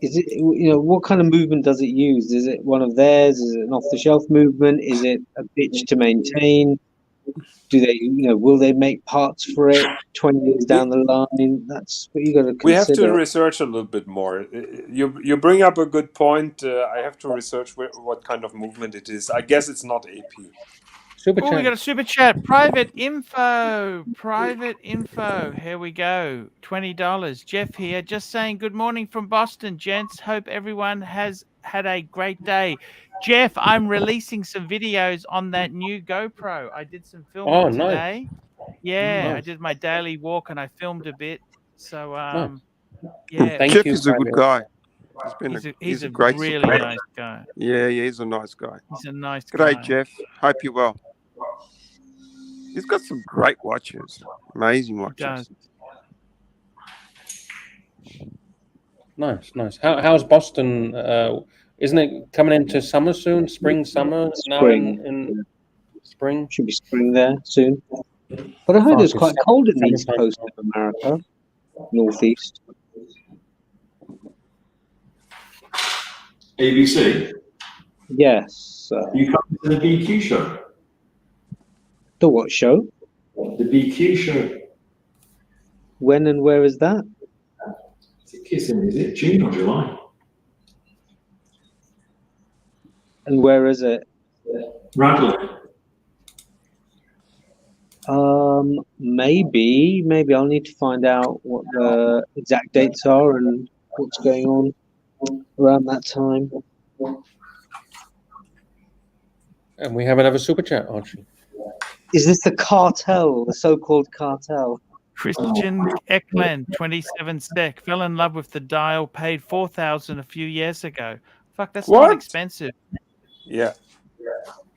Is it? What kind of movement does it use? Is it one of theirs? Is it an off-the-shelf movement? Is it a bitch to maintain? Do they? Will they make parts for it 20 years down the line? That's what you got to consider. We have to research a little bit more. You bring up a good point. I have to research what kind of movement it is. I guess it's not AP. Super Oh, we chat. got a super chat. Private info. Private info. Here we go. $20. Jeff here. Just saying good morning from Boston, gents. Hope everyone has had a great day. Jeff, I'm releasing some videos on that new GoPro. I did some filming Oh, nice. today. Yeah, I Nice. did my daily walk and I filmed a bit. So Nice. yeah. Thank Jeff you, is a good Private. guy. He's a great really supporter. nice guy. Yeah, he's a nice guy. He's a nice G'day, guy. Jeff. Hope you're well. He's got some great watches. Amazing He watches. does. Nice, nice. How's Boston? Isn't it coming into summer soon? Spring, summer now Spring. in spring. Should be spring there soon. But I heard Fuck, it's quite it's cold in the east summertime. coast of America, northeast. ABC, Yes. you come to the BQ show. The what show? The BQ show. When and where is that? I think it's in, is it June or July? And where is it? Radley. Maybe I'll need to find out what the exact dates are and what's going on around that time. And we have another super chat, Archie. Is this the cartel, the so-called cartel? Christian Eklund, 27 sec. Fell in love with the dial, paid 4,000 a few years ago. Fuck, that's What? not expensive. Yeah.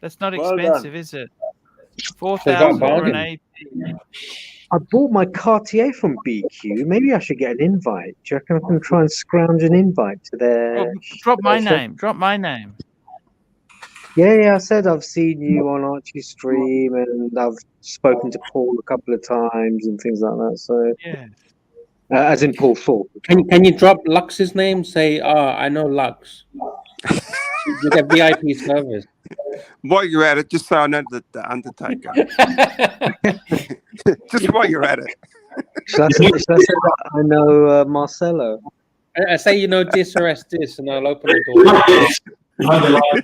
That's not Well expensive, is it? They got a 4,000 for an bargain. AP. I bought my Cartier from BQ. Maybe I should get an invite. Do you reckon I can try and scrounge an invite to their... Oh, drop my show? name. Drop my name. Yeah, I said I've seen you on Archie's stream and I've spoken to Paul a couple of times and things like that. So, Yeah. as in Paul Thorpe. Can you drop Lux's name? Say, I know Lux. You get VIP service. While you're at it, just so I know the Undertaker. Just while you're at it. Should I say that I know Marcelo? I say you know this or this, and I'll open the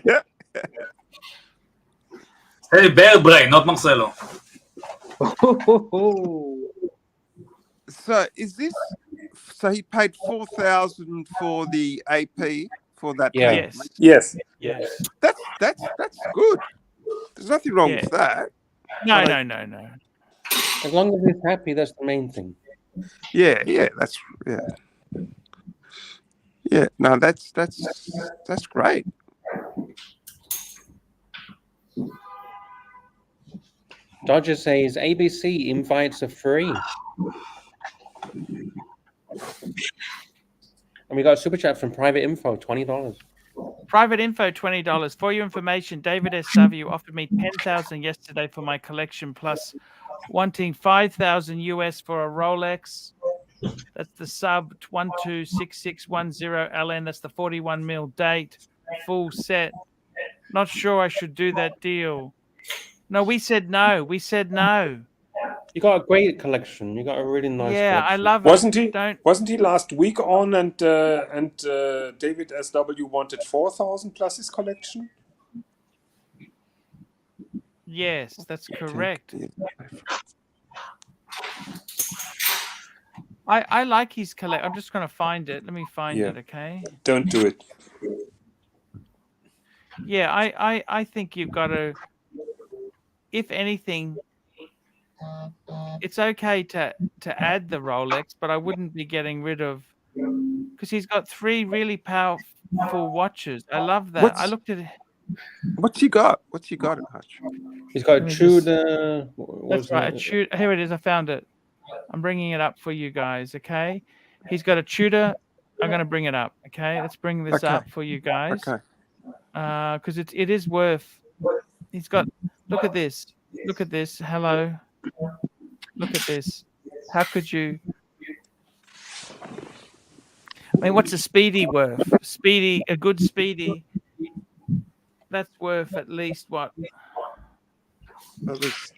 door. Hey, Bear Brain, not Marcelo. So is this? So he paid 4,000 for the AP for that. Yeah. Yes. Yes. Yes. That's good. There's nothing wrong with that. No. As long as he's happy, that's the main thing. Yeah. No, that's great. Dodger says ABC invites are free. And we got a super chat from Private Info, $20. Private info, $20. For your information, David S. W offered me 10,000 yesterday for my collection, plus wanting 5,000 US for a Rolex. That's the sub 126610 LN. That's the 41 mil date, full set. Not sure I should do that deal. No, we said no. You got a great collection. You got a really nice Yeah, I collection. love it. Wasn't he last week on and David SW wanted 4,000 plus his collection? Yes, that's correct. I like his collection. I'm just going to find it. Let me find it, okay? Don't do it. Yeah, I think you've got to, if anything, it's okay to add the Rolex, but I wouldn't be getting rid of, because he's got 3 really powerful watches. I love that. I looked at it. What's he got? In Hutch? He's got a Tudor. That's right. Here it is. I found it. I'm bringing it up for you guys. Okay. He's got a Tudor. I'm going to bring it up. Okay. Let's bring this up for you guys. Okay. Because it is worth. He's got. Look at this. Look at this. Hello. Look at this. How could you? I mean, what's a Speedy worth? A good Speedy. That's worth at least what? That was,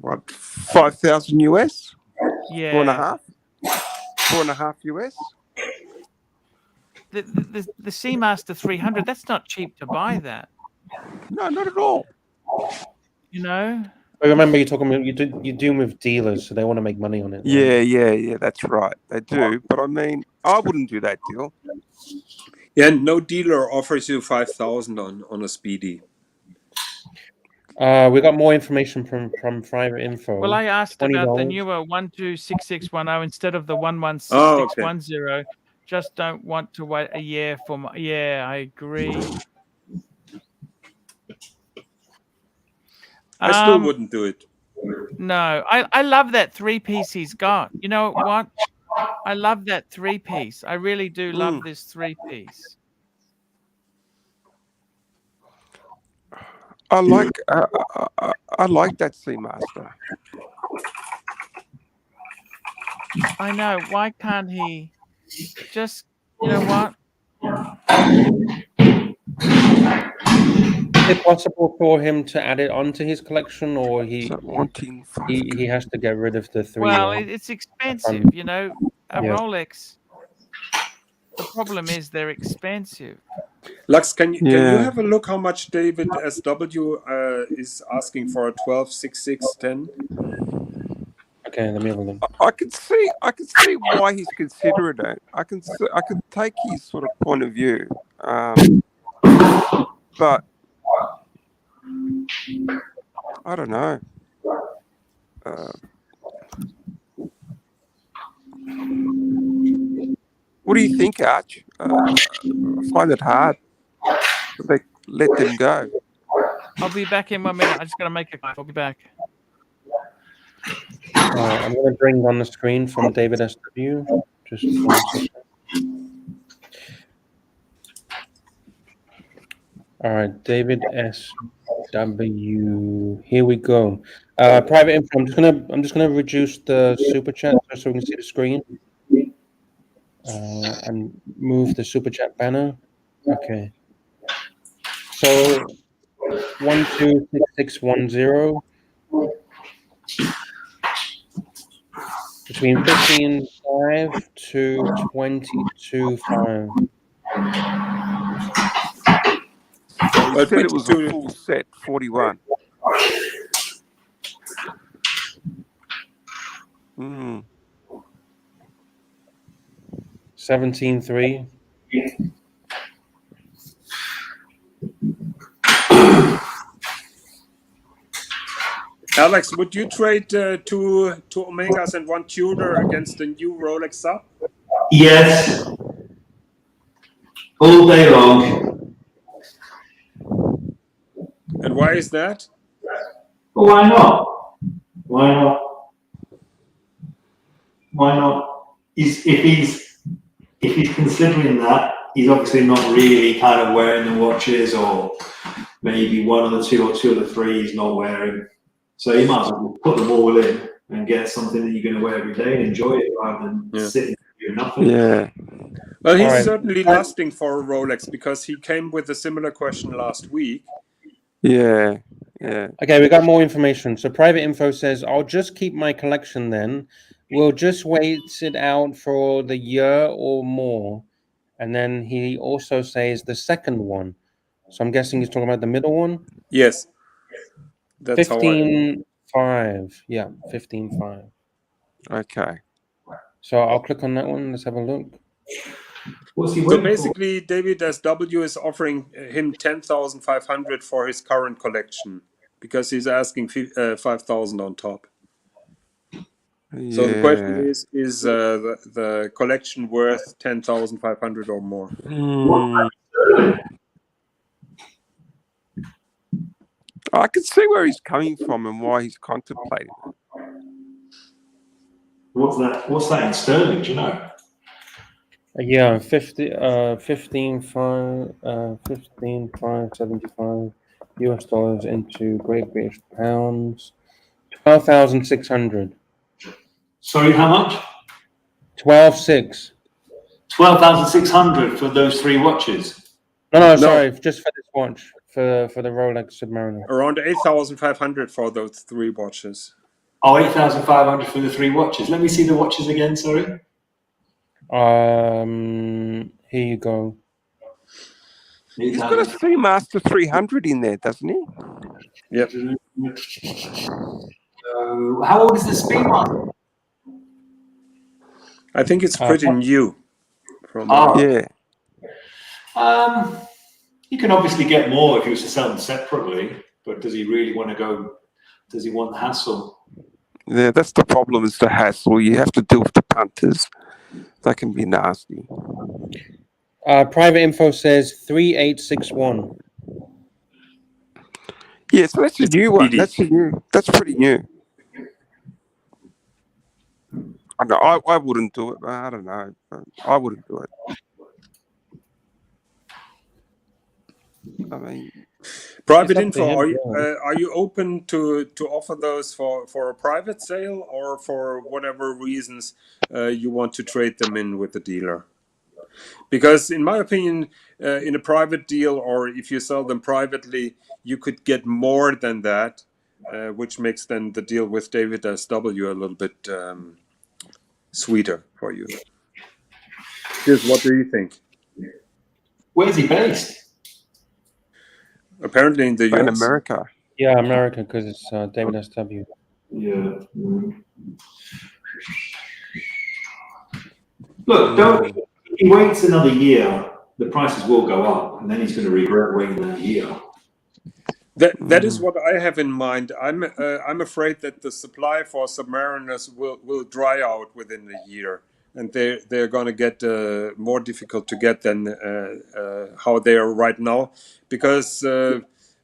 what, 5,000 US? Yeah. 4.5 US? The Seamaster 300, that's not cheap to buy that. No, not at all. You know. But remember, you're talking. You're dealing with dealers, so they want to make money on it. Yeah. That's right. They do. But I mean, I wouldn't do that deal. Yeah, and no dealer offers you 5,000 on a Speedy. We got more information from private info. Well, I asked about the $20. newer 126610 instead of the 116610. Oh, okay. Just don't want to wait a year for my. Yeah, I agree. I still wouldn't do it. No, I love that 3-piece he's got. You know what? I love that 3-piece. I really do love this 3-piece. I like that Seamaster. I know. Why can't he just? You know what? Is it possible for him to add it onto his collection, or he has to get rid of the 3? Well, it's expensive, you know. A Rolex. The problem is they're expensive. Lux, can you have a look how much David SW is asking for a 126610? Okay, let me have a look. I can see why he's considering it. I could take his sort of point of view, but I don't know. What do you think, Arch? I find it hard to let them go. I'll be back in 1 minute. I just got to make a. I'll be back. I'm going to bring on the screen from David SW. Just 1 second. All right, David SW. Here we go. Private info. I'm just gonna reduce the super chat so we can see the screen. And move the super chat banner. Okay. So 126610 between 15.5 to 22.5. He said it was a full set, 41. 17.3. Alex, would you trade two Omegas and 1 Tudor against the new Rolex sub? Yes. All day long. And why is that? Well, why not? Why not? Why not? If he's considering that, he's obviously not really kind of wearing the watches, or maybe one of the 2 or 2 of the 3 he's not wearing. So you might as well put them all in and get something that you're going to wear every day and enjoy it rather than sitting doing nothing. Yeah. Well, he's certainly lusting for a Rolex because he came with a similar question last week. Yeah. Okay, we got more information. So private info says, I'll just keep my collection then. We'll just wait it out for the year or more. And then he also says the second one. So I'm guessing he's talking about the middle one? Yes. That's 15.5. Yeah, 15.5. Okay. So I'll click on that one. Let's have a look. So basically, David SW is offering him 10,500 for his current collection because he's asking 5,000 on top. Yeah. So the question is the collection worth 10,500 or more? I can see where he's coming from and why he's contemplating it. What's that in sterling? Do you know? Yeah, 15,575 US dollars into Great British pounds. 12,600. Sorry, how much? 12,600. 12,600 for those 3 watches. No, sorry, just for this watch, for the Rolex Submariner. Around 8,500 for those 3 watches. Oh, 8,500 for the 3 watches. Let me see the watches again, sorry. Here you go. He's got a Seamaster 300 in there, doesn't he? Yep. How old is the Speedmaster? I think it's pretty new. From Yeah. You can obviously get more if he was to sell them separately, but does he really want to go? Does he want the hassle? Yeah, that's the problem, is the hassle. You have to deal with the punters. That can be nasty. Private info says 3861. Yeah, so that's a new one. PD. That's pretty new. I wouldn't do it. I don't know. I wouldn't do it. I mean, Private It's up to info. him, Are you open to offer those for a private sale, or for whatever reasons you want to trade them in with the dealer? Because in my opinion, in a private deal, or if you sell them privately, you could get more than that, which makes then the deal with David SW a little bit sweeter for you. Just what do you think? Where's he based? Apparently in the in US. America. Yeah, America, because it's David SW. Yeah. Look, don't. If he waits another year, the prices will go up, and then he's going to regret waiting that year. That is what I have in mind. I'm afraid that the supply for Submariners will dry out within a year, and they're going to get more difficult to get than how they are right now, because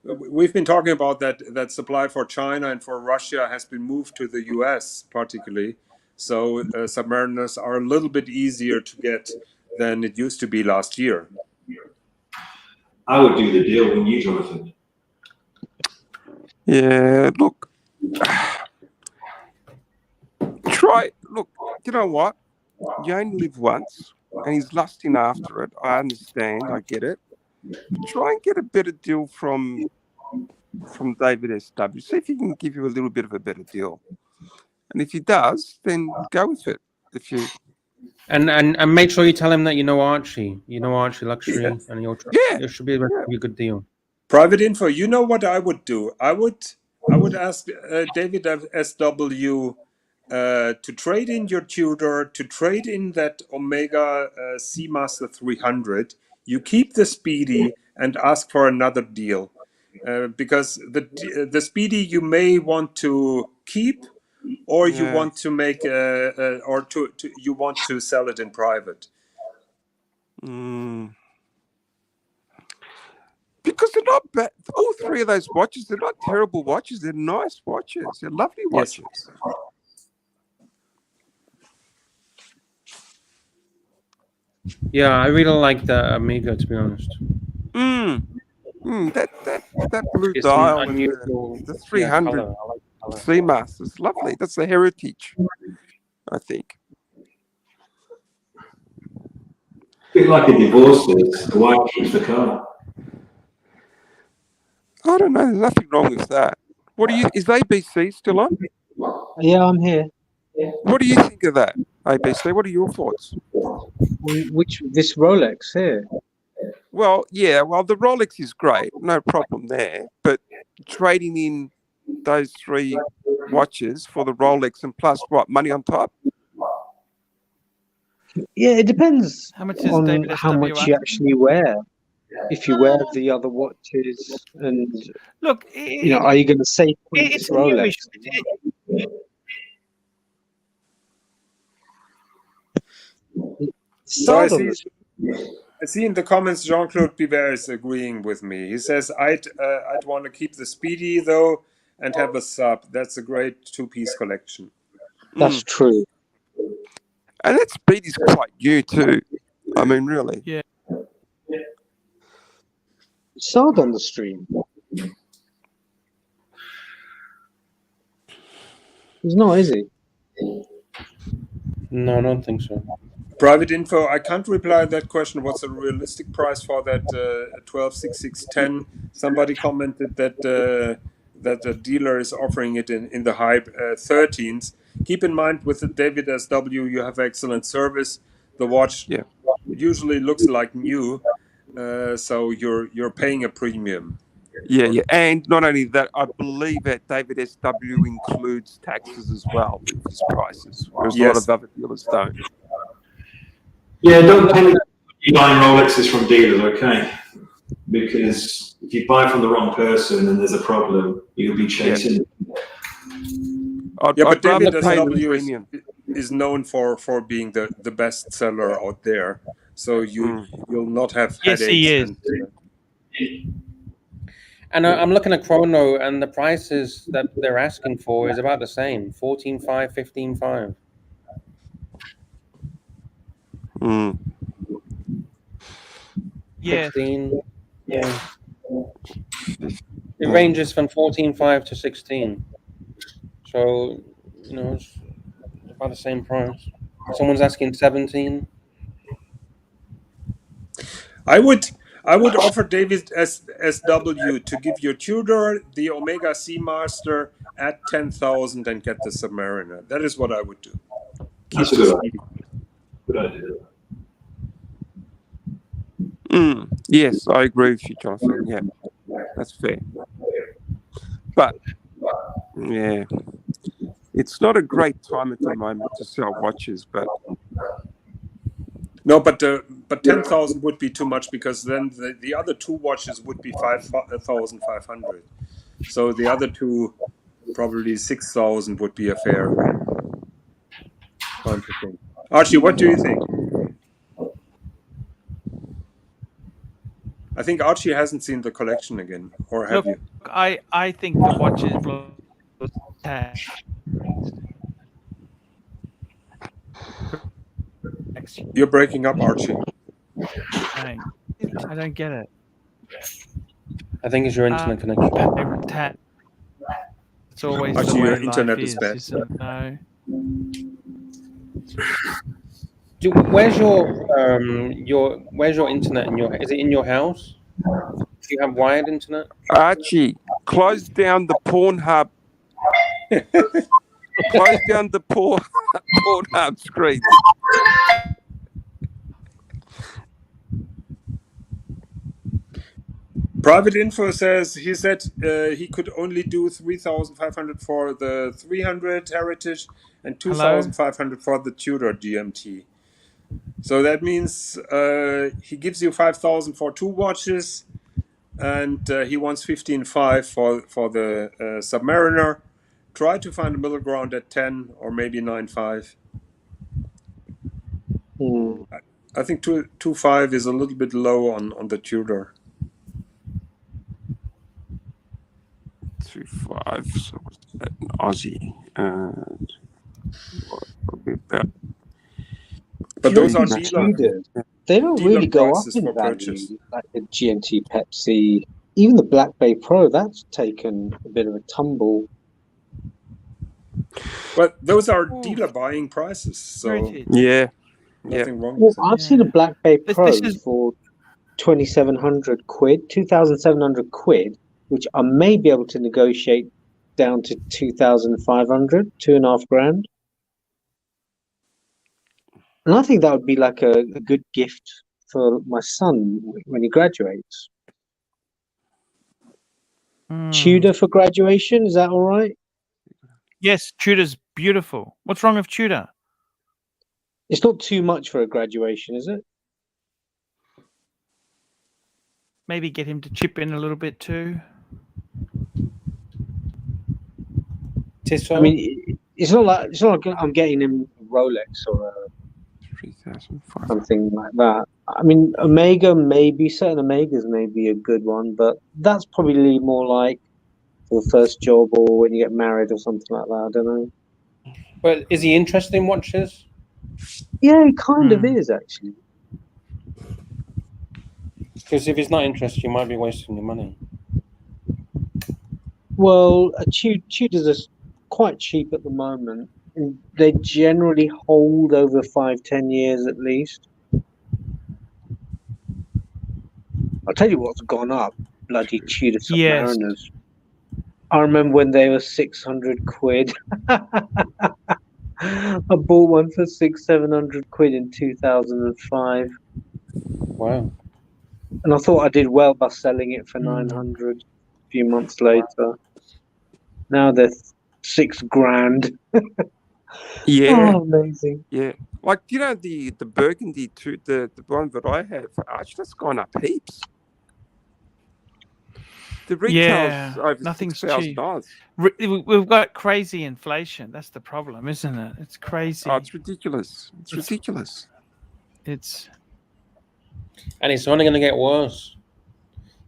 we've been talking about that supply for China and for Russia has been moved to the US particularly. So Submariners are a little bit easier to get than it used to be last year. I would do the deal when you, Jonathan. Yeah, look. Look, you know what? You only live once, and he's lusting after it. I understand. I get it. But try and get a better deal from David SW. See if he can give you a little bit of a better deal. And if he does, then go with it. If you And make sure you tell him that you know Archie. You know Archie Luxury, and you should be able to give you a good deal. Private info. You know what I would do? I would ask David SW to trade in your Tudor, to trade in that Omega Seamaster 300. You keep the Speedy and ask for another deal, because the Speedy you may want to keep, or you want to make or you want to sell it in private. Because they're not bad. All three of those watches, they're not terrible watches. They're nice watches. They're lovely watches. Yes. Yeah, I really like the Amiga, to be honest. That blue It's dial an unusual, and the 300 color. I like the color. Seamaster is lovely. That's the heritage, I think. bit like a divorce is. The wife keeps the car. I don't know. There's nothing wrong with that. Is ABC still on? Yeah, I'm here. What do you think of that, ABC? What are your thoughts? This Rolex here? Well, the Rolex is great. No problem there. But trading in those three watches for the Rolex and plus what, money on top? Yeah, it depends How much is on David how SW much you at? actually wear. If you wear the other watches, and Look, are you going to say it's Rolex? newish. So I see in the comments Jean-Claude Piver is agreeing with me. He says I'd want to keep the Speedy though and have a sub. That's a great two-piece collection. That's true. And that Speedy's quite new too. I mean, really. Yeah. Sold on the stream. He's not, is he? No, I don't think so. Private info. I can't reply that question. What's a realistic price for that 126610? Somebody commented that that the dealer is offering it in the high 13s. Keep in mind with the David SW, you have excellent service. The watch usually looks like new, so you're paying a premium. Yeah. And not only that, I believe that David SW includes taxes as well with his prices, whereas a lot Yes. of other dealers don't. Yeah, don't panic when you're buying Rolexes from dealers, okay? Because if you buy from the wrong person and there's a problem, you'll be chasing. I'd But rather David pay the SW premium. is known for being the best seller out there. So you'll not have Yes, he headaches. is. And I'm looking at Chrono, and the prices that they're asking for is about the same: 14.5, 15.5. Yeah. 16. Yeah. It ranges from 14.5 to 16. So, it's about the same price. Someone's asking 17. I would offer David SW to give your Tudor the Omega Seamaster at 10,000 and get the Submariner. That is what I would do. Keep That's a the good speed. Good idea. Yes, I agree with you, Jonathan. Yeah, that's fair. But yeah, it's not a great time at the moment to sell watches. But No, but 10,000 would be too much, because then the other two watches would be 5,500. So the other two, probably 6,000 would be a fair time to think. Archie, what do you think? I think Archie hasn't seen the collection again, or have you? I think the watch is You're breaking up, Archie. I don't get it. I think it's your internet connection. It's always Archie, the way your life internet is bad. isn't it? No. Where's your internet is it in your house? Do you have wired internet? Archie, close down the Pornhub. Close down the Pornhub screen. Private Info says he said he could only do 3,500 for the 300 Heritage and 2,500 for the Tudor GMT. So that means he gives you 5,000 for two watches, and he wants 15,500 for the Submariner. Try to find a middle ground at 10 or maybe 9,500. I think 2,500 is a little bit low on the Tudor. 2.5, so what's that in Aussie? And probably about. But those are Tudors. They don't really go up in value, like the GMT Pepsi. Even the Black Bay Pro, that's taken a bit of a tumble. But those are dealer buying prices, so yeah, nothing wrong with it. I've seen a Black Bay Pro for 2,700 quid, 2,700 quid, which I may be able to negotiate down to 2,500, 2.5 grand. And I think that would be like a good gift for my son when he graduates. Tudor for graduation, is that all right? Yes, Tudor's beautiful. What's wrong with Tudor? It's not too much for a graduation, is it? Maybe get him to chip in a little bit too. I mean, it's not like I'm getting him a Rolex or a something like that. I mean, certain Omegas may be a good one, but that's probably more like for the first job or when you get married or something like that. I don't know. But is he interested in watches? Yeah, he kind of is, actually. Because if he's not interested, you might be wasting your money. Well, Tudors are quite cheap at the moment. They generally hold over 5-10 years at least. I'll tell you what's gone up, bloody Tudor Submariners. Yes. I remember when they were 600 quid. I bought one for 600-700 quid in 2005. Wow. And I thought I did well by selling it for 900. few months later. Now they're $6,000. Yeah, Oh, amazing. yeah. Like, you know, the burgundy too, the one that I have, Arch, that's gone up heaps. The retail's Yeah, over nothing's cheap. $6,000. We've got crazy inflation. That's the problem, isn't it? It's crazy. Oh, it's ridiculous. It's ridiculous. It's And it's only going to get worse.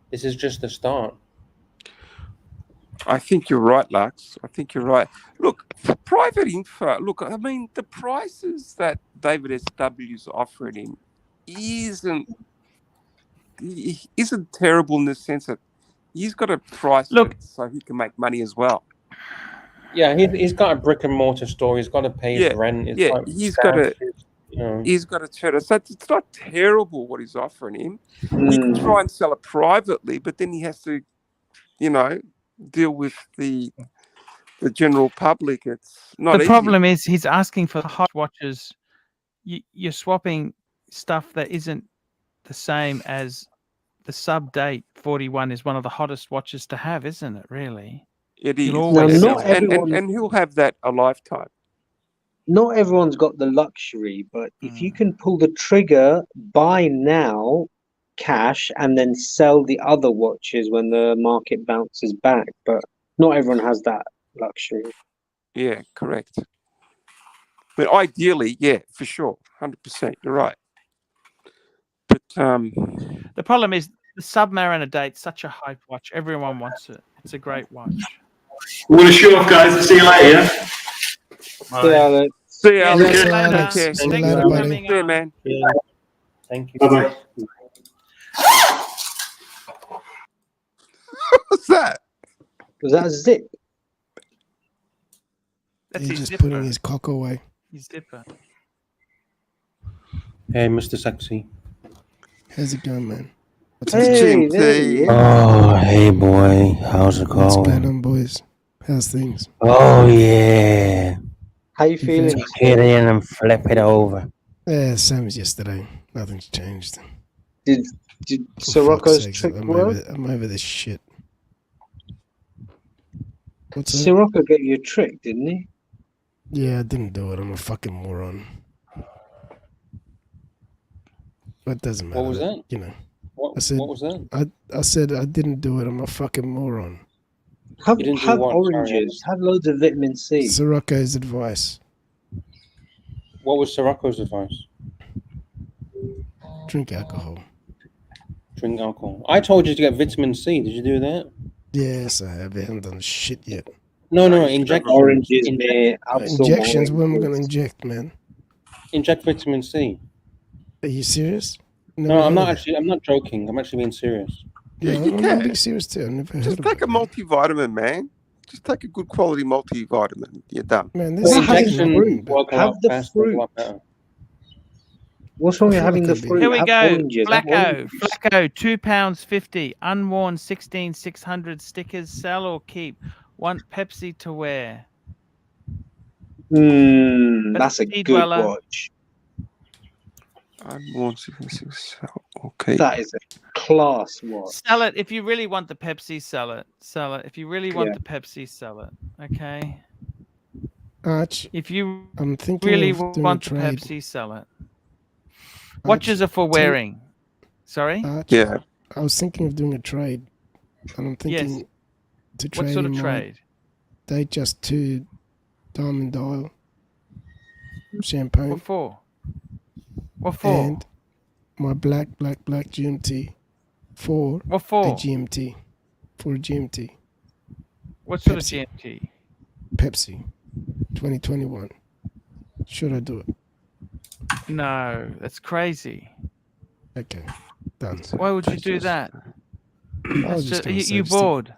This is just the start. I think you're right, Lux. I think you're right. Look, for private info, look, I mean, the prices that David SW's offering him isn't terrible in the sense that he's got to price Look- it so he can make money as well. Yeah, he's got a brick and mortar store. He's got to pay Yeah, his rent. It's yeah, like he's got to. you know. He's got to turn it. So it's not terrible what he's offering him. He can try and sell it privately, but then he has to, you know, deal with the general public. It's not the easy. problem is he's asking for hot watches. You're swapping stuff that isn't the same as the sub date 41 is one of the hottest watches to have, isn't it? Really, It is. You'll always Now, not sell it. everyone- and he'll have that a lifetime. Not everyone's got the luxury, but if you can pull the trigger, buy now, cash, and then sell the other watches when the market bounces back. But not everyone has that luxury. Yeah, correct. But ideally, yeah, for sure, 100%. You're right. But The problem is the Submariner date's such a hype watch. Everyone wants it. It's a great watch. We're going to shoot off, guys. See you later. Yeah? Yeah, like, see you, Yeah, Alex. see you Take later. care. Thanks See you for later, buddy. coming Yeah, on. man. Yeah. Thank you. Bye-bye. What's that? was that a zip? That's He's his just zipper. putting his cock away. His zipper. Hey, Mr. Sexy. How's it going, man? What's up? Hey, there he is. Oh, hey, boy. How's it What's going going? on, boys? How's things? Oh, yeah. How you feeling? Get in and flip it over. Yeah, same as yesterday. Nothing's changed. Did For fuck's Sirocco's sakes, trick I'm work? I'm over this shit. What's that? Sirocco gave you a trick, didn't he? Yeah, I didn't do it. I'm a fucking moron. But it doesn't matter. What was that? You know, What, I said- what was that? I said I didn't do it. I'm a fucking moron. Have, You didn't do have what? Sorry, oranges. Have loads of vitamin C. Sirocco's advice: What was Sirocco's advice? drink alcohol. Drink alcohol. I told you to get vitamin C. Did you do that? Yes, I have. I haven't done shit yet. No, No, no. you should Inject have Oranges, in- mate. Have some Injections. What am I oranges. gonna inject, man? inject vitamin C. Are you serious? No, I'm not heard of actually. I'm not joking. I'm actually being serious. it. Yeah, Yeah, you I'm can. being serious too. I never heard Just of take it. a multivitamin, man. Just take a good quality multivitamin. You're done. Man, Well, this The is have injection the fruit. work a Have lot the faster, a fruit. lot better. What's wrong I with feel having like the I'd be- fruit? Here we Have go. oranges. Have Flacco. oranges. Flacco. £2.50. Unworn 16600 stickers. Sell or keep. Want Pepsi to wear. That's a Petite good Dweller. watch. I'm more 76. Okay. That is a class watch. Sell it if you really want the Pepsi. Sell it. Sell it if you really want Yeah. the Pepsi. Sell it. Okay. Arch, If you I'm thinking really of doing a want the trade. Pepsi, sell it. Watches are for wearing. Sorry. Arch, Yeah. I was thinking of doing a trade, and I'm thinking to trade What sort of in my trade? Date Just 2 diamond dial champagne What for? What for? and my black GMT for What a for? GMT for a GMT What sort Pepsi. of GMT? Pepsi 2021. Should I do it? No, that's crazy. Okay, done. Why would you do that? I was That's just are you gonna say, you just to- bored?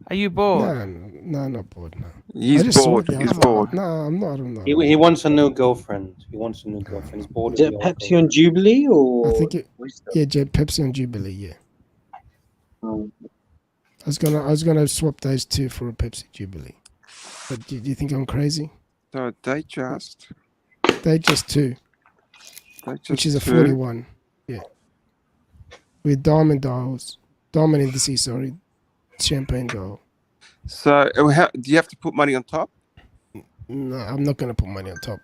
Are you bored? No, not bored. No, He's I just saw bored. the He's other- bored. No, I'm not. I'm not. He wants a new girlfriend. He wants a new girlfriend. He's bored Is of it the old Pepsi girlfriend. on Jubilee or? I think it. Oyster? Yeah, Pepsi on Jubilee. Yeah, Um, I was gonna swap those two for a Pepsi Jubilee. But do you think I'm crazy? So they just. They just 2, which is a 41. Yeah, with diamond dials, diamond indices. Sorry, champagne gold. So, do you have to put money on top? No, I'm not going to put money on top.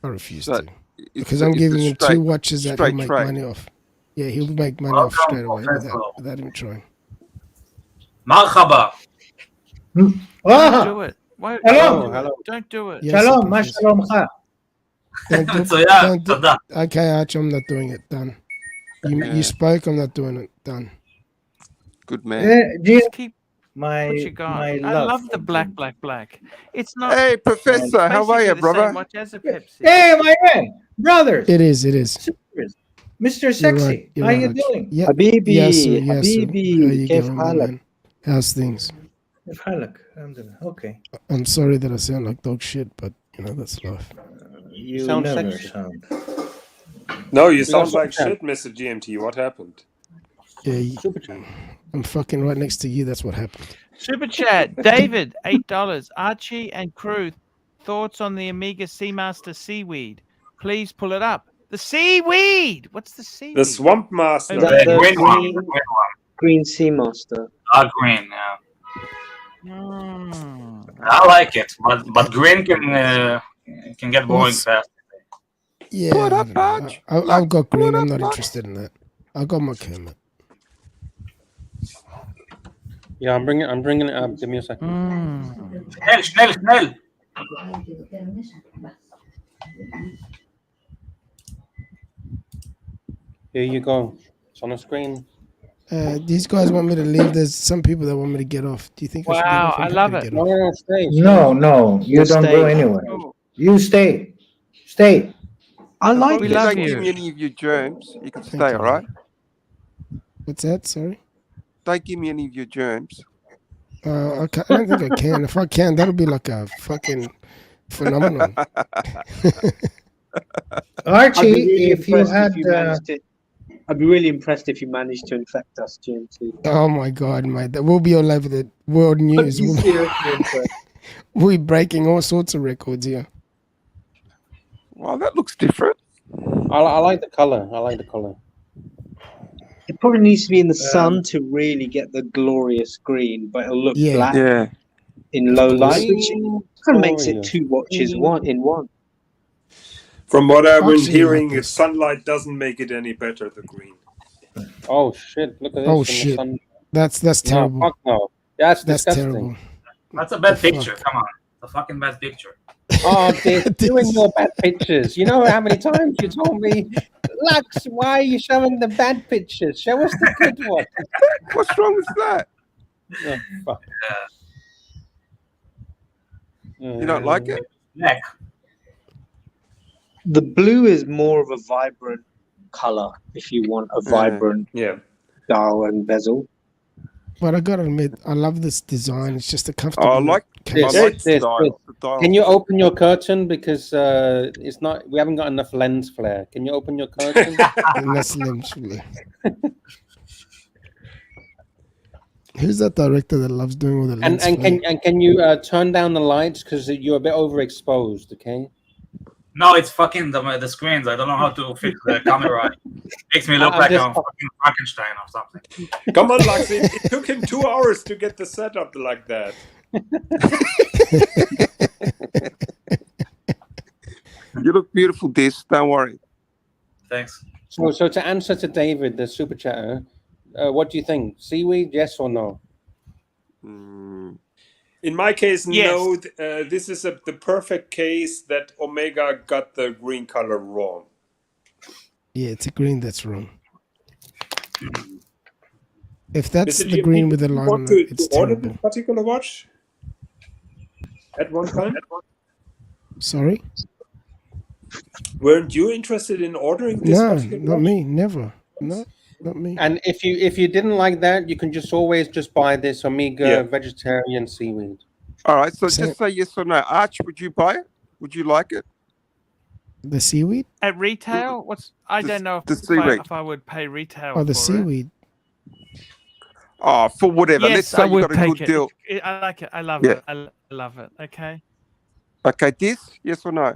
I refuse So, to. Because I'm giving him two watches that he'll make money off. Yeah, he'll make money off straight away without him trying. Marhaba. Don't Ah, do it. Why, Hello. Hello. don't do it. Yes, Shalom, it מה is. שלומך? So yeah, don't do, תודה. okay, Archie, I'm not doing it. Done. You spoke, I'm not doing it. Done. Good man. Jim, Just keep my what you got. my I love. love the black. It's not Hey, Professor, how are basically you, the brother? same watch as a Pepsi. Hey, my man, brothers, It is. sisters, Mr. You're Sexy, right. You're how right, you Archie. doing? Yeah. حبيبي Yes, sir. Yes, sir. How حبيبي you كيف going, my حالك؟ man? How's things? كيف حالك؟ الحمد لله. Okay. I'm sorry that I sound like dog shit, but you know that's life. You Sound never sexy. sound. No, you We sound got like some shit, Mr. GMT. What happened? Yeah, Super chat. I'm fucking right next to you. That's what happened. Super chat, David, $8. Archie and crew, thoughts on the Amiga Seamaster Seaweed? Please pull it up. The seaweed. What's the seaweed? The Swamp Master. Is that the Green one. Green Sea Master? Green. Yeah. Mm. I like it, but green can get boring What's- fast. Yeah, Pull it I up, don't know. Arch. I've got Pull it green. I'm up, not Arch. interested in that. I got my Kermit. Yeah, I'm bringing it up. Give me a second. Schnell. Here you go. It's on the screen. These guys want me to leave. There's some people that want me to get off. Do you think I should get Wow, off? I'm I happy love to it. get No, off. no, stay. No, you don't go Stay. anywhere. You stay. Stay. I like We If you love don't you. give me any of your germs, you can Thank stay, you, all right? What's that? Sorry. Don't give me any of your germs. I don't think I can. If I can, that'll be like a fucking phenomenon. Archie, if you had, I'd be really impressed if you managed to infect us, GMT. Oh my god, mate! That will be all over the world news. I'd be We'll, seriously impressed. we'll be breaking all sorts of records here. Well, that looks different. I like the color. I like the color. It probably needs to be in the sun to really get the glorious green, but it'll look Yeah. black Yeah. in low light, Green which kind of makes it glorious. two watches in one. From what I've been Actually, hearing, like if this. sunlight doesn't make it any better, the green. Oh shit! Look at this. Oh in shit! The sun. That's No, terrible. fuck no. That's That's disgusting. terrible. That's a bad The fuck? picture. Come on, it's a fucking bad picture. Oh, dude, you and This- your bad pictures. You know how many times you told me, Lux, why are you showing the bad pictures? Show us the good ones. What's wrong with that? Oh, fuck. You don't like it? Black. The blue is more of a vibrant color if you want a vibrant Yeah. dial and bezel. But I gotta admit, I love this design. It's just a comfortable. I like case. the This. dial. The dial. Can you open your curtain because it's not? We haven't got enough lens flare. Can you open your curtain? And that's literally. Who's that director that loves doing all the and lens flare? can you turn down the lights because you're a bit overexposed? Okay. No, it's fucking the screens. I don't know how to fix the camera. It makes me look I'm like just- I'm fucking Frankenstein or something. Come on, Lux. It took him 2 hours to get the setup like that. You look beautiful, Dis. Don't worry. Thanks. So to answer to David, the super chatter, what do you think? Seaweed, yes or no? Mm. In my case, Yes. no. This is the perfect case that Omega got the green color wrong. Yeah, it's a green that's wrong. If that's Mr. the GMP, green with the did you line want on to it, it's order terrible. this particular watch at one time? Sorry? Weren't you interested in ordering this No, particular not watch? me. Never. No, not me. And if you didn't like that, you can just always just buy this Omega Yeah. vegetarian seaweed. All right. So So- just say yes or no. Arch, would you buy it? Would you like it? The seaweed? At retail, I don't know the if seaweed. I would pay retail. Oh, the for seaweed. Oh, for whatever. It. Let's Yes, I say you would got a take good it. deal. I like it. I love Yeah. it. I love it. Okay. Okay, Dis, yes or no?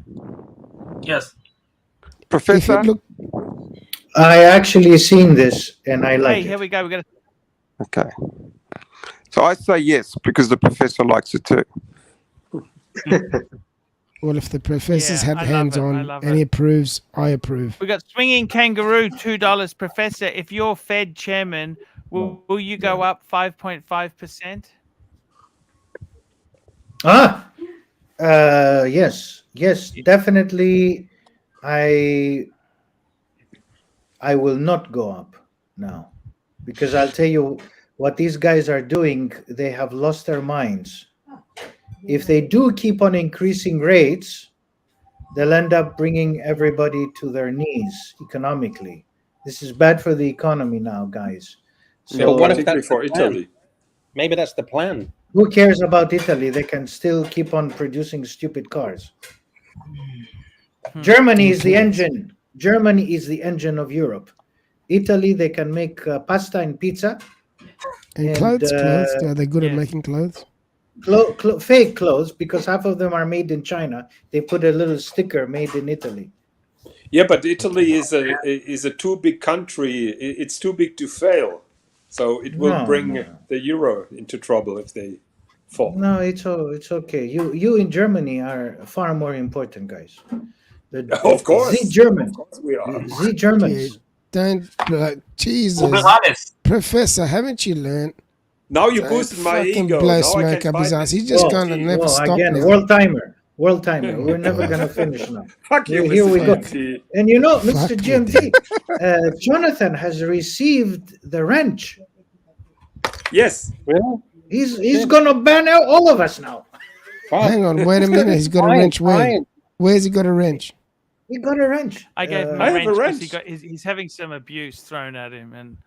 Yes. If Professor? it look, I actually seen this and I like Hey, here it. we go. We got. Okay. So I say yes because the professor likes it too. Well, if the professor's Yeah, had I hands love it, I on love and he it. approves, I approve. We got Swinging Kangaroo, $2. Professor, if you're Fed chairman, will you go up 5.5%? Yes, definitely. I will not go up now, because I'll tell you what these guys are doing. They have lost their minds. If they do keep on increasing rates, they'll end up bringing everybody to their knees economically. This is bad for the economy now, guys. Yeah, But what if particularly that's the for plan? Italy. Maybe that's the plan. Who cares about Italy? They can still keep on producing stupid cars. Germany is the engine. Germany is the engine of Europe. Italy, they can make pasta and pizza. And clothes. They're good at making clothes. Fake clothes, because half of them are made in China. They put a little sticker made in Italy. Yeah, but Italy is a too big country. It's too big to fail. So it will bring the euro into trouble if they fall. No, it's okay. You in Germany are far more important, guys. Of course. The Germans. Of course we are. The Germans. Don't, Jesus. Professor, haven't you learned? Now you boosted my ego. Blow Now smoke up his ass. He's just gonna never stop again, now. world timer. We're never gonna finish now. Fuck you, Here Mr. we go. GMT. And you know, Mr. GMT, Jonathan has received the wrench. Yes. Really? He's gonna ban out all of us now. Hang on, wait a minute. He's got a wrench. Where's he got a wrench? He got a wrench. I gave him a wrench because he's having some abuse thrown at him, and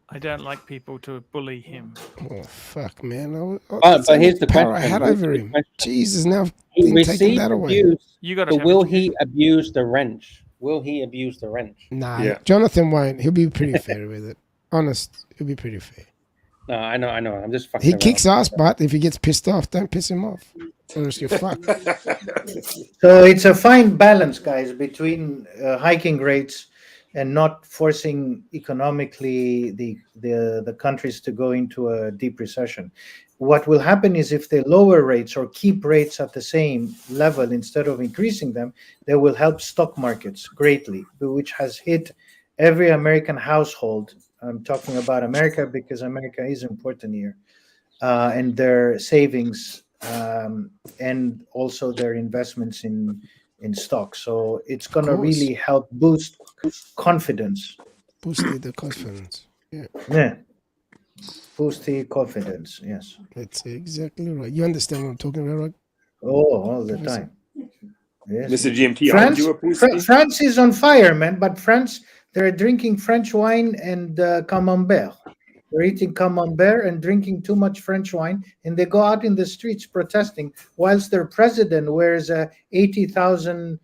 I don't like people to bully him. Oh fuck, man! But here's the question: I had over him. Jesus, now taking that away. But will he abuse the wrench? Will he abuse the wrench? Nah, Jonathan won't. He'll be pretty fair with it. Honest, he'll be pretty fair. No, I know. I'm just fucking. He kicks ass, but if he gets pissed off, don't piss him off. Or else you're fucked. So it's a fine balance, guys, between hiking rates and not forcing economically the countries to go into a deep recession. What will happen is if they lower rates or keep rates at the same level instead of increasing them, they will help stock markets greatly, which has hit every American household. I'm talking about America because America is important here, and their savings and also their investments in stocks. So it's going to really help boost confidence. Boost the confidence. Yeah. Boost the confidence. Yes. That's exactly right. You understand what I'm talking about, right? Oh, all the time. Yes. Mr. GMT, France is on fire, man. But France, they're drinking French wine and camembert. They're eating camembert and drinking too much French wine, and they go out in the streets protesting whilst their president wears a 80,000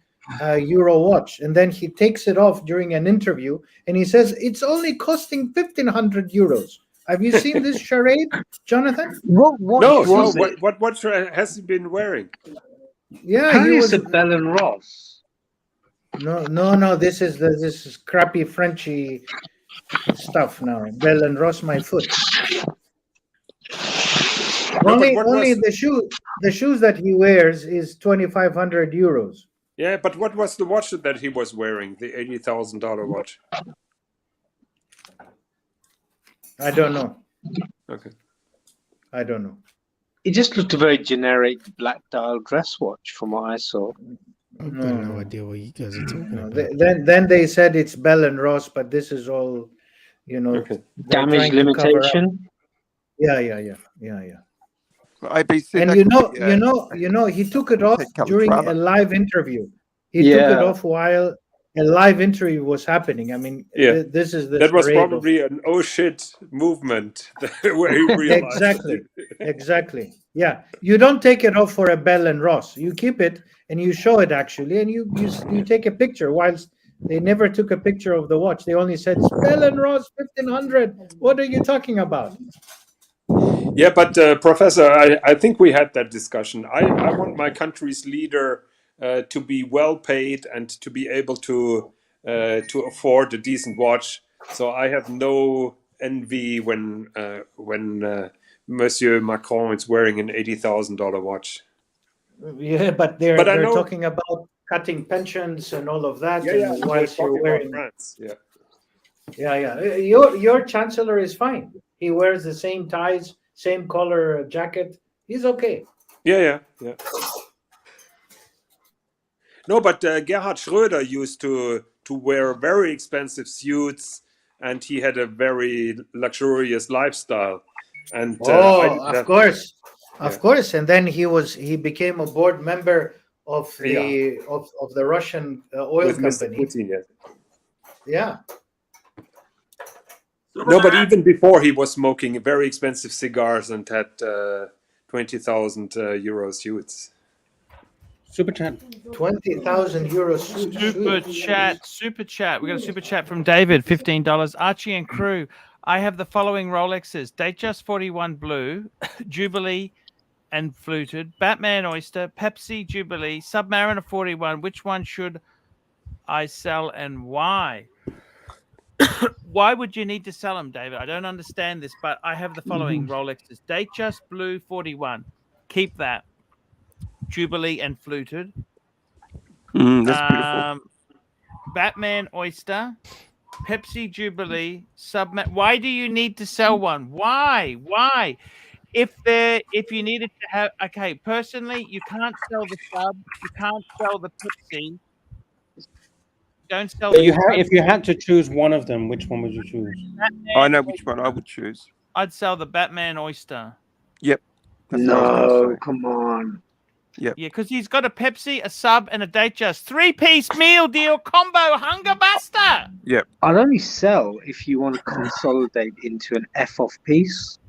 euro watch, and then he takes it off during an interview, and he says it's only costing 1,500 euros. Have you seen this charade, Jonathan? What watch has he been wearing? Yeah, he was a Bell and Ross. No. This is crappy Frenchy stuff now. Bell and Ross, my foot. Only the shoes that he wears is 2,500 euros. Yeah, but what was the watch that he was wearing? The $80,000 watch. I don't know. Okay. I don't know. It just looked a very generic black dial dress watch from what I saw. I've got no idea what you guys are talking about. Then they said it's Bell and Ross, but this is all, damage limitation. Yeah. ABC, and he took it off during a live interview. He took it off while a live interview was happening. I mean, this is that was probably an oh shit movement where he realized exactly. Yeah, you don't take it off for a Bell and Ross. You keep it and you show it actually, and you take a picture. Whilst they never took a picture of the watch, they only said Bell and Ross 1,500. What are you talking about? Yeah, but Professor, I think we had that discussion. I want my country's leader to be well paid and to be able to afford a decent watch. So I have no envy when Monsieur Macron is wearing an $80,000 watch. Yeah, but they're I know, talking about cutting pensions and all of that. yeah, and whilst you're wearing, France, yeah. Yeah. Your chancellor is fine. He wears the same ties, same color jacket. He's okay. Yeah. No, but Gerhard Schröder used to wear very expensive suits, and he had a very luxurious lifestyle. And of course. And then he became a board member of the of the Russian oil with company. Mr. Putin, yes. Yeah. No, but even before he was smoking very expensive cigars and had 20,000 euro suits. Super chat. 20,000 euros. Super chat. We got a super chat from David, $15. Archie and crew. I have the following Rolexes: Datejust 41 Blue, Jubilee and Fluted, Batman Oyster, Pepsi Jubilee, Submariner 41. Which one should I sell and why? Why would you need to sell them, David? I don't understand this, but I have the following Rolexes: Datejust Blue 41. Keep that. Jubilee and Fluted. That's beautiful. Batman Oyster, Pepsi Jubilee, Why do you need to sell one? Why? If you needed to have, okay, personally, you can't sell the sub, you can't sell the Pepsi. Don't sell. If you had to choose one of them, which one would you choose? I know which one I would choose. I'd sell the Batman Oyster. Yep. No, come on. Yep. Yeah, because he's got a Pepsi, a sub, and a Datejust 3-piece meal deal combo hunger buster. Yep. I'd only sell if you want to consolidate into an F-off piece.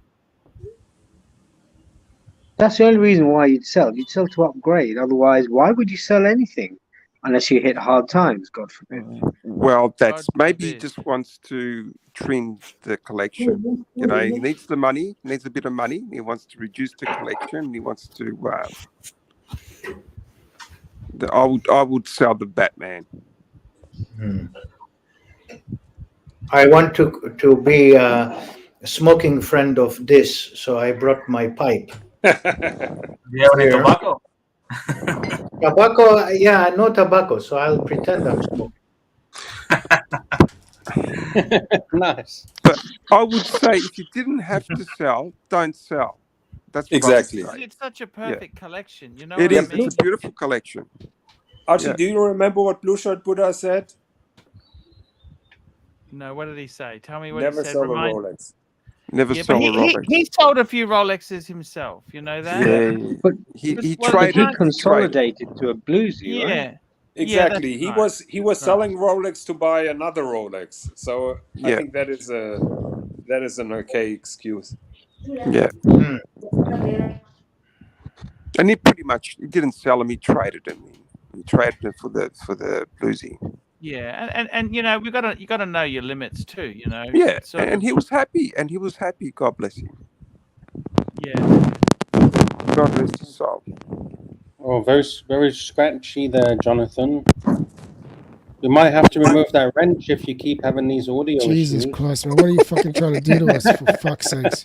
That's the only reason why you'd sell. You'd sell to upgrade. Otherwise, why would you sell anything? Unless you hit hard times, God forbid. Well, that's maybe he just wants to trim the collection. You know, he needs the money, needs a bit of money. He wants to reduce the collection. He wants to. I would sell the Batman. I want to be a smoking friend of this, so I brought my pipe. Yeah, tobacco. Tobacco, yeah, no tobacco, so I'll pretend I'm smoking. Nice. But I would say if you didn't have to sell, don't sell. That's what exactly. It's such a perfect collection, you know. It is. I mean? It's a beautiful collection. Archie, do you remember what Blue Shirt Buddha said? No, what did he say? Tell me what Never he said. sell a Rolex. Never sell a Rolex. He sold a few Rolexes himself. You know that? Yeah, but he traded. He consolidated to a bluesy, right? Yeah. Exactly. Yeah, he was selling Rolex to buy another Rolex. So I think that is an okay excuse. Yeah. And he didn't sell them. He traded them. He traded them for the bluesy. Yeah, and you know you got to know your limits too. You know. Yeah, and he was happy. God bless him. Yeah. God rest his soul. Oh, very, very scratchy there, Jonathan. You might have to remove that wrench if you keep having these audio Jesus issues. Christ, man. What are you fucking trying to do to us, for fuck's sakes?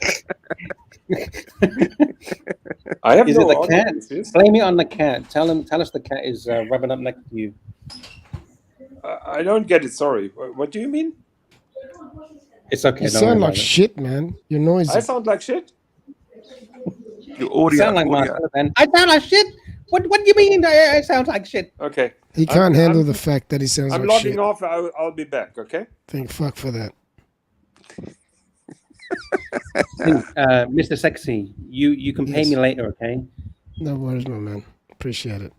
I have Is no it the cat? audience. Blame it on the cat. Tell us the cat is rubbing up next to you. I don't get it. Sorry. What do you mean? It's okay. You sound like shit, man. You're noisy. I sound like shit? Your audio. You sound like Marcelo, then. I sound like shit? What do you mean I sound like shit? Okay. He can't handle the fact that he sounds like shit. I'm logging off. I'll be back, okay? Thank fuck for that. Mr. Sexy, you can pay me later, okay? No worries, my man. Appreciate it.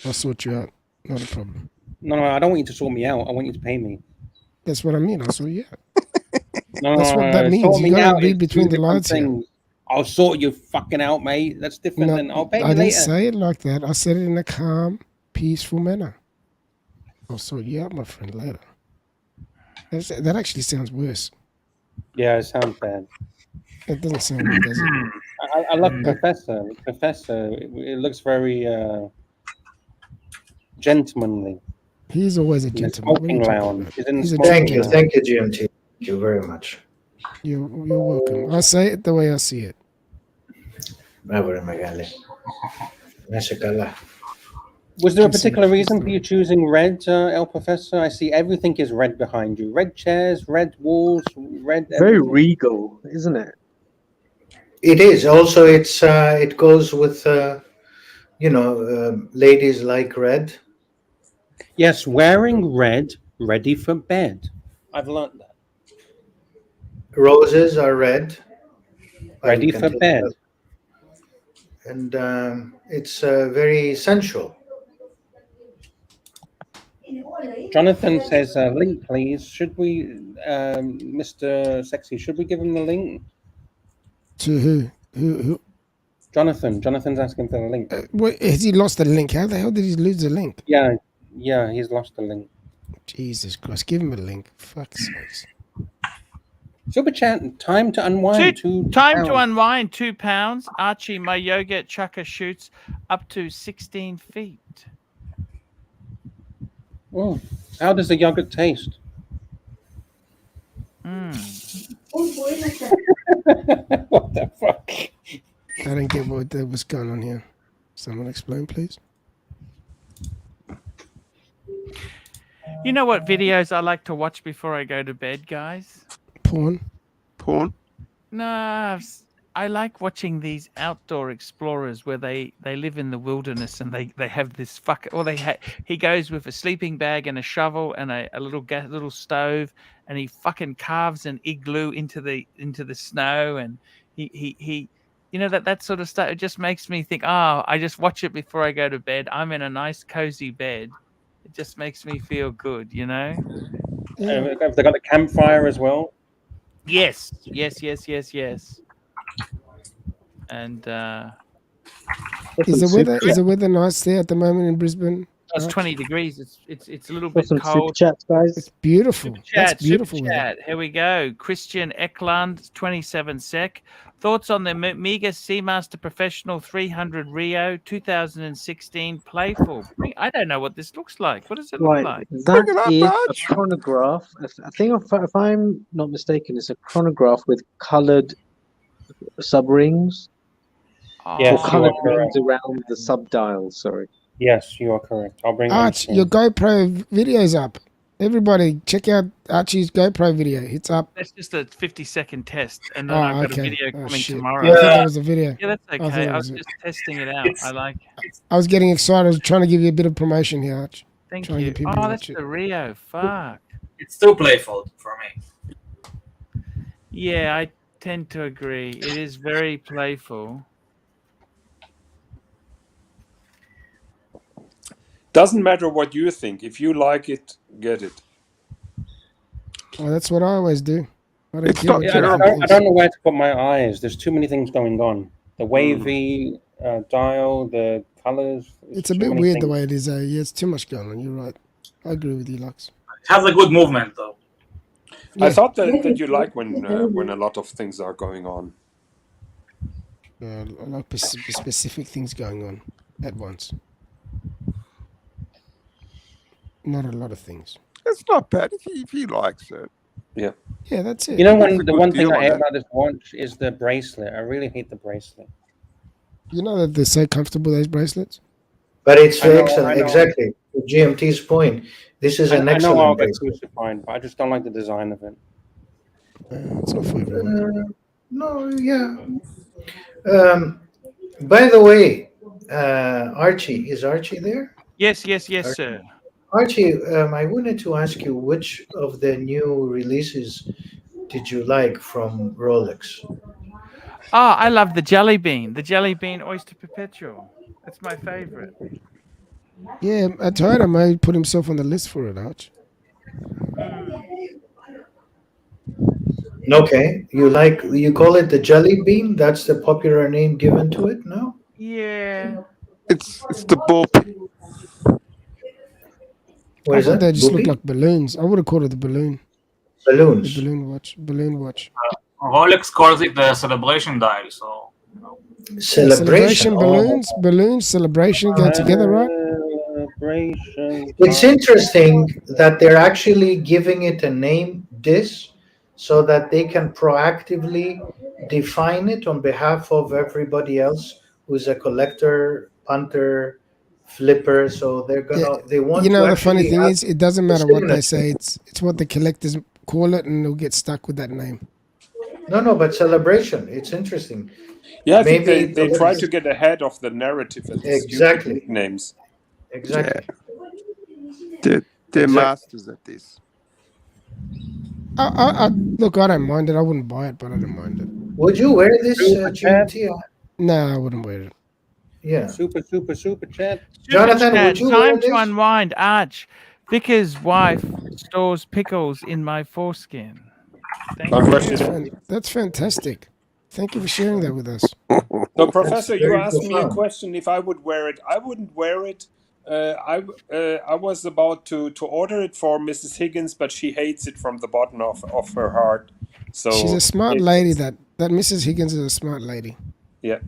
I'll sort you out. Not a problem. No, I don't want you to sort me out. I want you to pay me. That's what I mean. I'll sort you out. No, that's what that means. You gotta read between the lines here. I'll sort you fucking out, mate. That's different than I'll pay you later. I didn't say it like that. I said it in a calm, peaceful manner. I'll sort you out, my friend, later. That actually sounds worse. Yeah, it sounds bad. It doesn't sound good, does it? I love Professor. Professor, it looks very gentlemanly. He's always a gentleman. Thank you, GMT. Thank you very much. You're welcome. I say it the way I see it. Bravo, Magali. Nashakala. Was there a Kiss particular him. reason for you choosing red, El Professor? I see everything is red behind you. Red chairs, red walls, red. Very Everything. regal, isn't it? It is. Also, it goes with ladies like red. Yes, wearing red, ready for bed. I've learned that. Roses are red. Ready for bed. And it's very sensual. Jonathan says, link, please. Should we, Mr. Sexy, should we give him the link? To who? Who? Jonathan. Jonathan's asking for the link. What, has he lost the link? How the hell did he lose the link? Yeah, he's lost the link. Jesus Christ, give him a link. Fuck's sakes. Super chat, time to unwind. Time to unwind, £2. Archie, my yogurt chucker shoots up to 16 feet. Oh, how does the yogurt taste? What the fuck? I don't get what's going on here. Someone explain, please. You know what videos I like to watch before I go to bed, guys? Porn. No, I like watching these outdoor explorers where they live in the wilderness and they have this he goes with a sleeping bag and a shovel and a little stove, and he fucking carves an igloo into the snow, and he that sort of stuff. It just makes me think, I just watch it before I go to bed. I'm in a nice cozy bed. It just makes me feel good, Have they got the campfire as well? Yes. And is the weather nice there at the moment in Brisbane? It's 20 degrees. It's a little bit Some cold. super chats, guys. It's beautiful. That's beautiful. Super chat. Here we go. Christian Eklund, 27 sec. Thoughts on the Mega Seamaster Professional 300 Rio 2016 Playful? I don't know what this looks like. What does it look like? That is a chronograph. I think, if I'm not mistaken, it's a chronograph with coloured sub rings. Yes, or coloured rings around the sub dials. Sorry. Yes, you are correct. I'll bring Arch, your GoPro video's up. Everybody, check out Archie's GoPro video. It's up. That's just a 50-second test, and then I've got a video coming tomorrow. I thought that was a video. Yeah, that's okay. I was just testing it out. I like it. I was getting excited. I was trying to give you a bit of promotion here, Arch. Thank you. Oh, that's the Rio. Fuck. It's too playful for me. Yeah, I tend to agree. It is very playful. Doesn't matter what you think. If you like it, get it. Well, that's what I always do. I don't know where to put my eyes. There's too many things going on. The wavy dial, the colors. It's a bit weird the way it is. Yeah, it's too much going on. You're right. I agree with you, Lux. It has a good movement, though. I thought that you like when a lot of things are going on. I like specific things going on at once. Not a lot of things. It's not bad if he likes it. Yeah. Yeah, that's it. You know, the one thing I hate about this watch is the bracelet. I really hate the bracelet. You know that they're so comfortable, those bracelets? But it's excellent. Exactly. To GMT's point, this is an excellent I know I'll get bracelet. crucified, but I just don't like the design of it. It's not for everyone. No, yeah. By the way, Archie, is Archie there? Yes, sir. Archie, I wanted to ask you, which of the new releases did you like from Rolex? I love the Jelly Bean Oyster Perpetual. That's my favorite. Yeah, I told him I put himself on the list for it, Arch. Okay, you call it the Jelly Bean? That's the popular name given to it now? Yeah. It's the ball. I thought they just look like balloons. I would have called it the balloon. Balloons. The balloon watch. Rolex calls it the celebration dial, so. Celebration balloons, celebration go together, right? It's interesting that they're actually giving it a name, this, so that they can proactively define it on behalf of everybody else who's a collector, punter, flipper. So they want You know, to the funny actually thing have is, it doesn't a matter what they signature. say. It's what the collectors call it, and they'll get stuck with that name. No, but celebration. It's interesting. Yeah, I think Maybe they try to get ahead of the narrative and the stupid exactly, nicknames. exactly. They're Exactly. masters at this. Look, I don't mind it. I wouldn't buy it, but I don't mind it. Would you wear this Super chat. GMT? No, I wouldn't wear it. Yeah. Super chat. Jonathan, Chat, would you wear time to this? unwind. Arch, Vicar's wife stores pickles in my foreskin. Thank you. That's fantastic. Thank you for sharing that with us. So, Professor, you very asked me a profound. question if I would wear it. I wouldn't wear it. I was about to order it for Mrs. Higgins, but she hates it from the bottom of her heart. So She's a smart lady. That Mrs. Higgins is a smart lady. Yeah.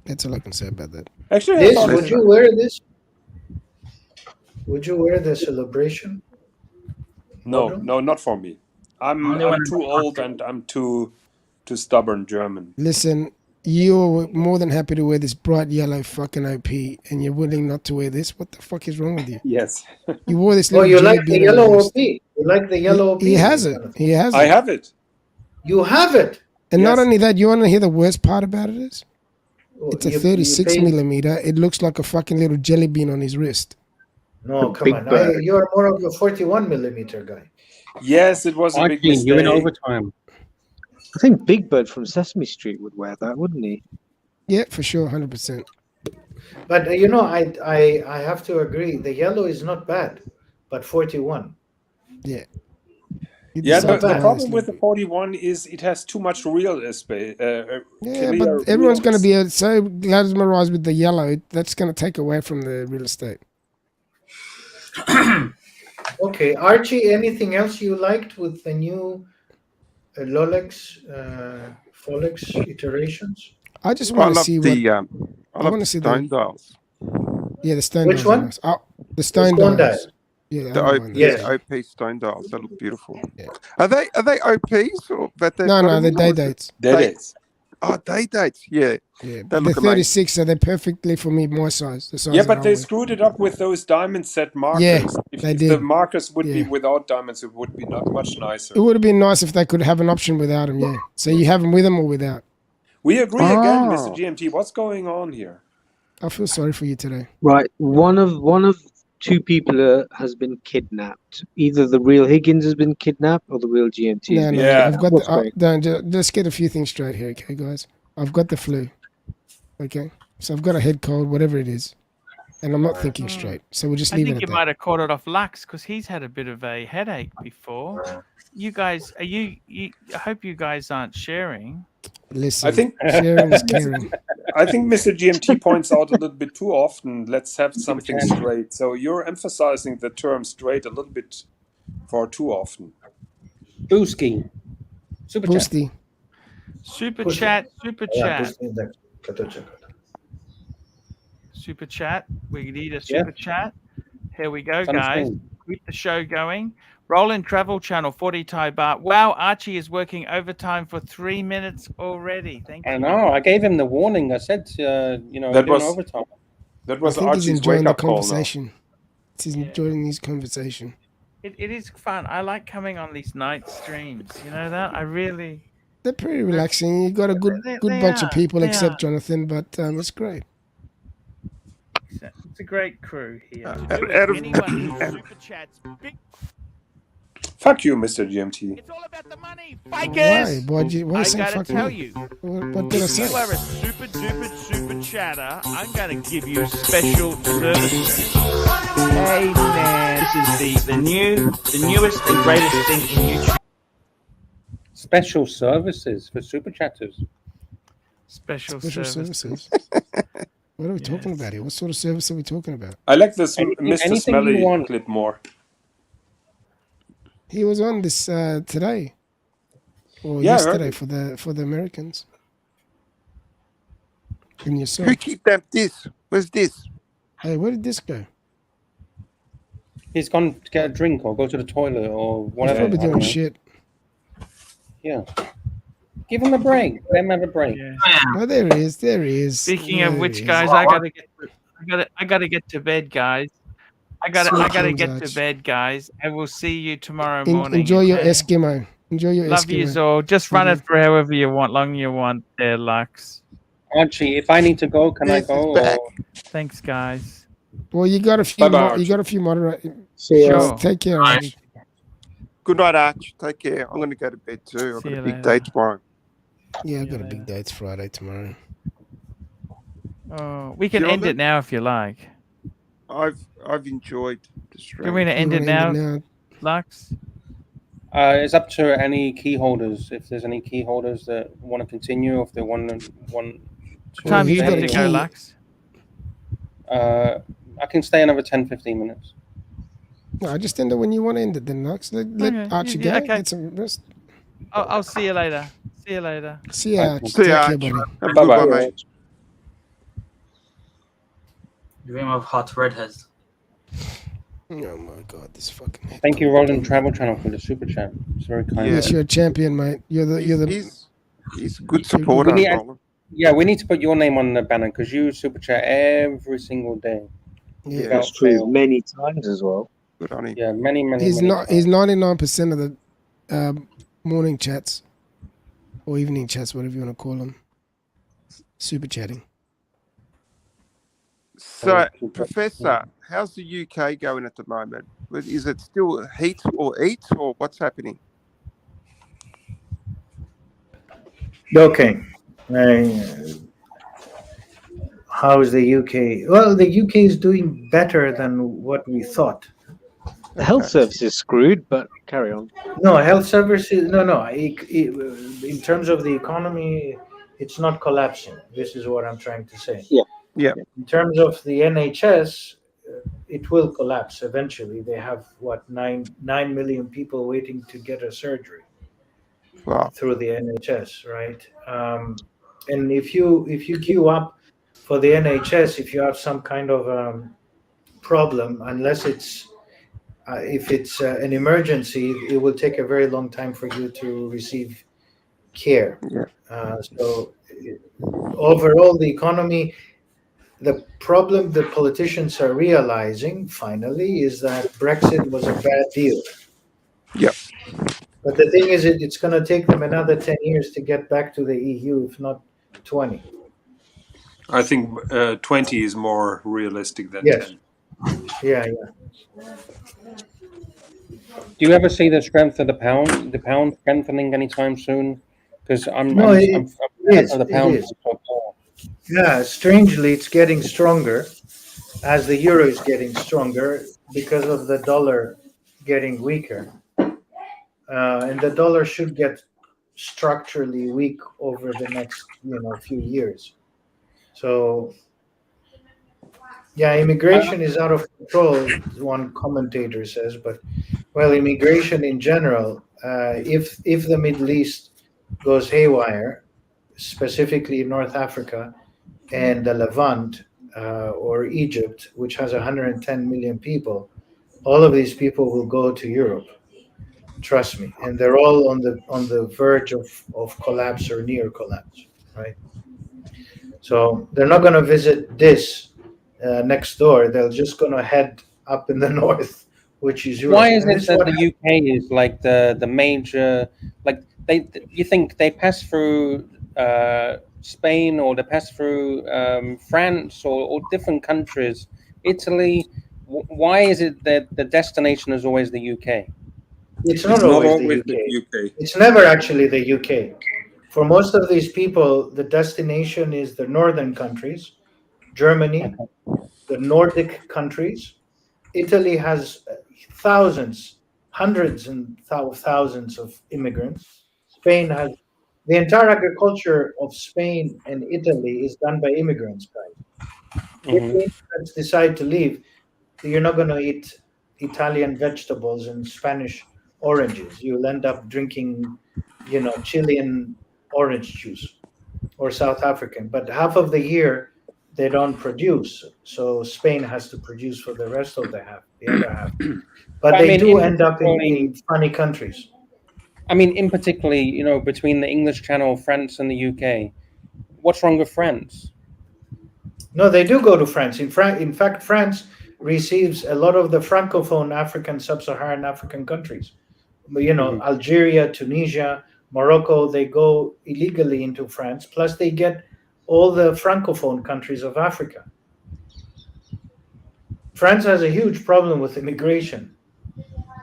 That's all I can say about that. Actually, Would you wear this? Would you wear the celebration? No, not for me. I'm too old and I'm too stubborn German. Listen, you're more than happy to wear this bright yellow fucking OP, and you're willing not to wear this. What the fuck is wrong with you? Yes. You wore this. Oh, little you like jelly the bean on yellow your OP? wrist. You like the yellow OP? He has it. He has it. I have it. You have it. And not Yes. only that, you want to hear the worst part about it is? It's a You 36 paid- millimeter. It looks like a fucking little jelly bean on his wrist. No, come Big on. bird. You're more of a 41 millimeter guy. Yes, it was a big Archie, mistake. you're in overtime. I think Big Bird from Sesame Street would wear that, wouldn't he? Yeah, for sure, 100%. But I have to agree. The yellow is not bad, but 41. Yeah. Yeah, not the bad. problem with the 41 is it has too much real estate. Yeah, but everyone's going to be so glamorized with the yellow. That's going to take away from the real estate. Okay, Archie, anything else you liked with the new Lolex, Folex iterations? I just I want to love see the what. I love wanna the see stone the- dials. Yeah, the stone Which dials. one? Are nice. Oh, the stone stone dials. dial. Yeah, I The don't mind Yes. those. OP stone dials. They look beautiful. Yeah. Are they OPs or that they've No, got no, in they're them, day or is it- dates. That is. Oh, day dates. Yeah. Yeah, They but look they're 36, so they're perfectly for me, my size. The size Yeah, that but I they wear. screwed it up with those diamond set markers. Yeah, if they the did. markers would be Yeah. without diamonds, it would be not much nicer. It would have been nice if they could have an option without them. Yeah, so you have them with them or without. We agree again, Oh. Mr. GMT. What's going on here? I feel sorry for you today. Right. One of two people has been kidnapped. Either the real Higgins has been kidnapped or the real GMT. No, has been no, Yeah. I've got What's the. going- Don't just get a few things straight here, okay, guys. I've got the flu. Okay, so I've got a head cold, whatever it is, and I'm not thinking straight. So we'll just I leave think it you at that. might have caught it off Lux because he's had a bit of a headache before. You guys, are you? I hope you guys aren't sharing. Listen, I think sharing is caring. I think Mr. GMT points out a little bit too often. Let's have something straight. So you're emphasizing the term straight a little bit for too often. Booski. Super chat. Boosty. Super Push it. chat, super Yeah, chat, push me in there. Katocha. super chat. We need a super chat. Here we go, It's on the guys. screen. Keep the show going. Roland Travel Channel, 40 Thai baht. Wow, Archie is working overtime for 3 minutes already. Thank you. I know. I gave him the warning. I said, you know, That doing was- overtime. That I was think he's Archie's enjoying the wake-up call now. conversation. He's enjoying his conversation. It is fun. I like coming on these night streams. You know that? I really. They're pretty relaxing. You got a good They bunch of are, people, they except are. Jonathan, but it's great. It's a great crew here. Out of- Anyone who super chats, big. Fuck you, Mr. GMT. It's all about the money. Why? Fikers! Why you I say gotta fuck tell me? you, What did I if you say? are a super duper super chatter, I'm gonna give you special services. Hey man, this is the newest and greatest thing in YouTube. Special services for super chatters. Special Special services. services. What are we talking about here? What sort of service are we talking about? I like this Anything- Mr. anything you Smelly want. clip more. He was on this today or Yeah, I heard yesterday it. for the Americans. And yourself. Who kidnapped this? Where's this? Hey, where did this go? He's gone to get a drink or go to the toilet or He's whatever. probably I don't doing know. shit. Yeah. Give him a break. Let him have a break. Yeah. Oh, there he is. There he is. Speaking Yeah, of there which, he is. guys, I gotta get to bed, guys. I gotta Sweet get dreams, to Arch. bed, guys. I will see you tomorrow morning. Enjoy your okay? Eskimo. Enjoy your Love Eskimo. you all. Just run Mhm. it for however you want, long you want there, Lux. Archie, if I need to go, can I Beth is go? back. Or... Thanks, guys. Well, you got a few. Bye-bye, You Archie. got a few moderate. See ya. Sure. Take care, Bye. Arch. Good night, Arch. Take care. I'm going to go to bed too. I've See got a you big later. day tomorrow. Yeah, I've See got you a big later. day. It's Friday tomorrow. Oh, we can end Gentlemen? it now if you like. I've enjoyed the Do stream. you want me to end You it wanna now, Lux? It's up to any key holders. If there's any key holders that want to continue, if they want to What time do he's you got need a to go, key. Lux? I can stay another 10, 15 minutes. No, just end it when you want to end it. Then Lux. Let Okay, Archie yeah, go. okay. Get some rest. I'll see you later. See you later. See ya, Arch. See Take ya, care, Arch. buddy. Have a Bye-bye. good one, mate. Dream of hot redheads. Oh my God, this fucking. Thank you, Roland Travel Channel, for the super chat. It's very kind. Yeah. Yes, you're a champion, mate. You're the. He's a good You're- supporter, we need- Roland. Yeah, we need to put your name on the banner because you super chat every single day. Yeah. Without That's true. fail. Many times as well. Good on him. Yeah, many. He's many not. He's 99% of the morning chats or evening chats, whatever you want to call them. Super chatting. So, Professor, how's the UK going at the moment? Is it still heat or eat, or what's happening? Okay. How is the UK? Well, the UK is doing better than what we thought. The health Okay. service is screwed, but carry on. No, health services. No. In terms of the economy, it's not collapsing. This is what I'm trying to say. Yeah. In terms of the NHS, it will collapse eventually. They have what 9 million people waiting to get a surgery Wow. through the NHS, right? And if you queue up for the NHS, if you have some kind of problem, unless it's if it's an emergency, it will take a very long time for you to receive care. Yeah. So overall, the economy, the problem the politicians are realizing finally is that Brexit was a bad deal. Yep. But the thing is, it's going to take them another 10 years to get back to the EU, if not 20. I think 20 is more realistic than Yes. 10. Yeah. Do you ever see the strength of the pound? The pound strengthening anytime soon? Because I'm No, it of is, the it pound. is. So poor. Yeah, strangely, it's getting stronger as the euro is getting stronger because of the dollar getting weaker. And the dollar should get structurally weak over the next, few years. So, yeah, immigration is out of control, one commentator says. But, well, immigration in general, if the Middle East goes haywire, specifically North Africa and the Levant or Egypt, which has 110 million people, all of these people will go to Europe. Trust me, and they're all on the verge of collapse or near collapse, right? So they're not going to visit this next door. They're just going to head up in the north, which is Europe. Why is And it this that what the UK is like the major, like you think they pass through Spain or they pass through France or different countries, Italy? Why is it that the destination is always the UK? It's not always the UK. It's never actually the UK. For most of these people, the destination is the northern countries, Germany, the Nordic countries. Italy has thousands, hundreds and thousands of immigrants. Spain has the entire agriculture of Spain and Italy is done by immigrants, guys. If the immigrants decide to leave, you're not going to eat Italian vegetables and Spanish oranges. You'll end up drinking, Chilean orange juice or South African. But half of the year, they don't produce. So Spain has to produce for the rest of the other half. But I they mean, do in end up in particularly- funny countries. I mean, in particularly, you know, between the English Channel, France, and the UK, what's wrong with France? No, they do go to France. In fact, France receives a lot of the francophone African, sub-Saharan African countries. You know, Mhm. Algeria, Tunisia, Morocco, they go illegally into France. Plus, they get all the francophone countries of Africa. France has a huge problem with immigration.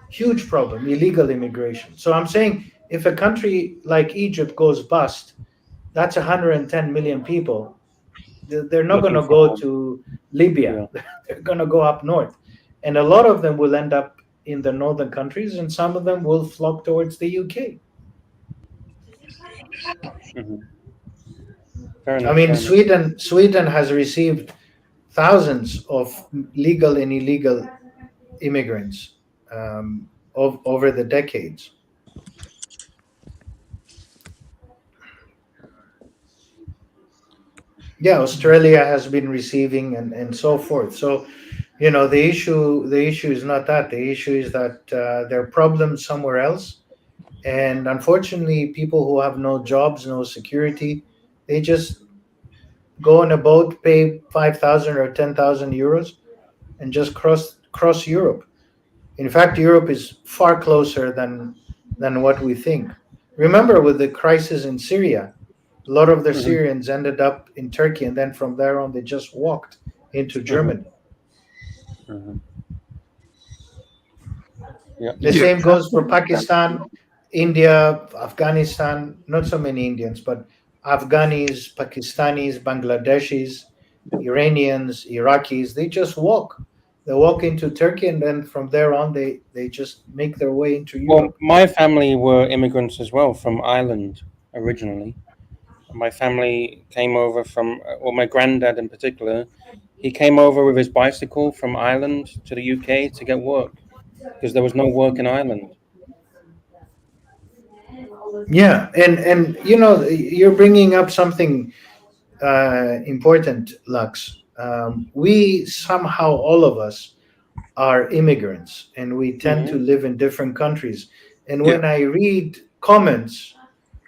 Huge problem, illegal immigration. So I'm saying if a country like Egypt goes bust, that's 110 million people. They're not going Looking to go for- to Libya. They're going to go up north. And a lot of them will end up in the northern countries, and some of them will flock towards the UK. Mhm. Fair enough, I mean, fair enough. Sweden has received thousands of legal and illegal immigrants over the decades. Yeah, Australia has been receiving and so forth. So, you know, the issue is not that. The issue is that there are problems somewhere else, and unfortunately, people who have no jobs, no security, they just go on a boat, pay 5,000 or 10,000 euros, and just cross Europe. In fact, Europe is far closer than what we think. Remember, with the crisis in Syria, a lot of the Mhm. Syrians ended up in Turkey, and then from there on, they just walked into Germany. Mhm. Yeah. The same goes for Pakistan, India, Afghanistan. Not so many Indians, but Afghanis, Pakistanis, Bangladeshis, Iranians, Iraqis. They just walk. They walk into Turkey, and then from there on, they just make their way into Well, Europe. my family were immigrants as well from Ireland originally. My family came over from, or my granddad in particular, he came over with his bicycle from Ireland to the UK to get work because there was no work in Ireland. Yeah, and you know, you're bringing up something important, Lux. We somehow, all of us, are immigrants, and we tend to live in different countries. And when I read comments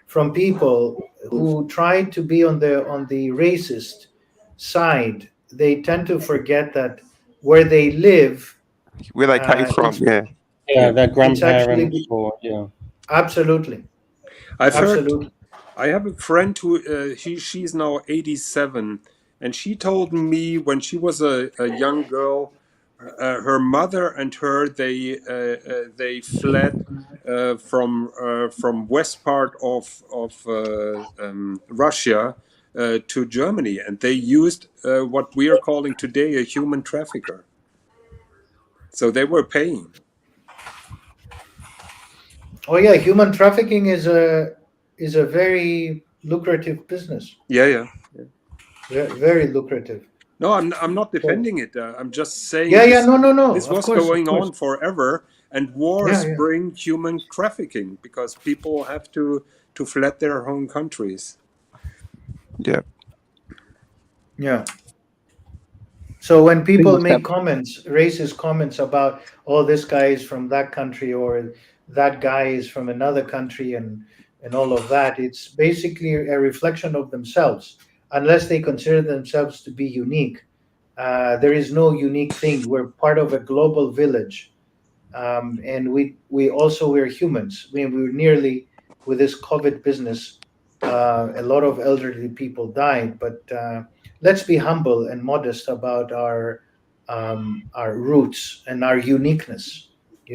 from people who try to be on the racist side, they tend to forget that where they live, Where they came from, it's, yeah. Yeah, their it's actually grandparents or yeah. absolutely, I've heard. absolutely. I have a friend who she's now 87, and she told me when she was a young girl, her mother and her they fled from west part of Russia to Germany, and they used what we are calling today a human trafficker. So they were paying. Oh yeah, human trafficking is a very lucrative business. Yeah. Very lucrative. No, I'm not So, defending it. I'm just saying yeah, no. this Of was course, going of course. on forever, and wars Yeah. bring human trafficking because people have to fled their home countries. Yeah. Yeah. So when people Things make that- comments, racist comments about, oh, this guy is from that country or that guy is from another country and all of that, it's basically a reflection of themselves. Unless they consider themselves to be unique, there is no unique thing. We're part of a global village, and we're humans. We're nearly, with this COVID business, a lot of elderly people died, but let's be humble and modest about our roots and our uniqueness.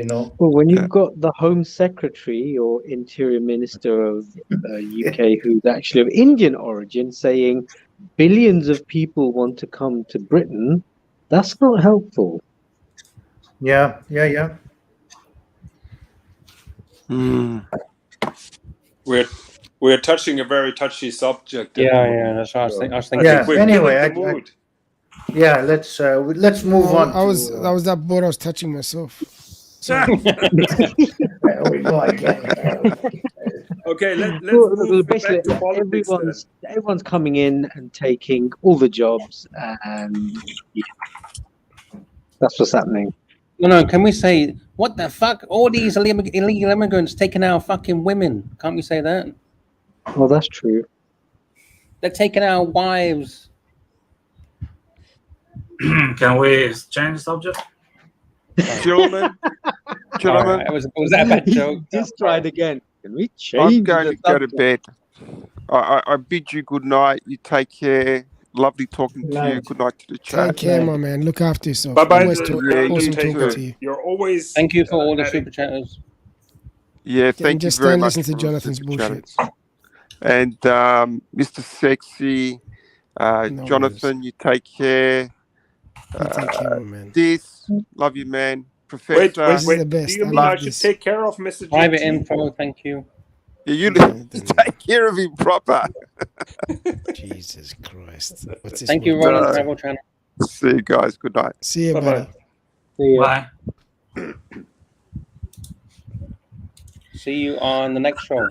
You know. Well, when Yeah. you've got the Home Secretary or Interior Minister of UK who's actually of Indian origin saying billions of people want to come to Britain, that's not helpful. Yeah. We're touching a very touchy subject. at the Yeah, moment. that's what I was thinking. I was I thinking. Yeah, think we've anyway, killed the I- mood. Yeah. Let's move on. I was to, that was that board I was touching myself. There we go again. Okay, let's Well, move basically, back to politics then. everyone's coming in and taking all the jobs, and yeah, that's what's happening. No, can we say, what the fuck? All these illegal immigrants taking our fucking women. Can't we say that? Well, that's true. They're taking our wives. Can we change the subject? Gentlemen, Alright, was that a bad joke? Just try it again. Can we I'm change going the to go to subject? bed. I bid you good night. You take care. Lovely talking to you. Night. Good night to the Take chat. care, my man. Look after yourself. Bye bye. Always Yeah, awesome you talking too. to you. You're always. Thank you for all the adding- super chatters. Yeah, And thank you just very don't much. listen to for the Jonathan's super bullshit. chatters. And Mr. Sexy, No Jonathan, you take care. You take care, my man. This, love you, man. Wait, Professor, This is wait. the Do best. you I mean I love should this. take care of Mr. Private JT? info, thank you. yeah, you No, take care of him proper. Jesus Christ. What's this Thank you, one? Roland No. Travel Channel. See you guys. Good night. See you, Bye-bye. buddy. See ya. Bye. See you on the next show.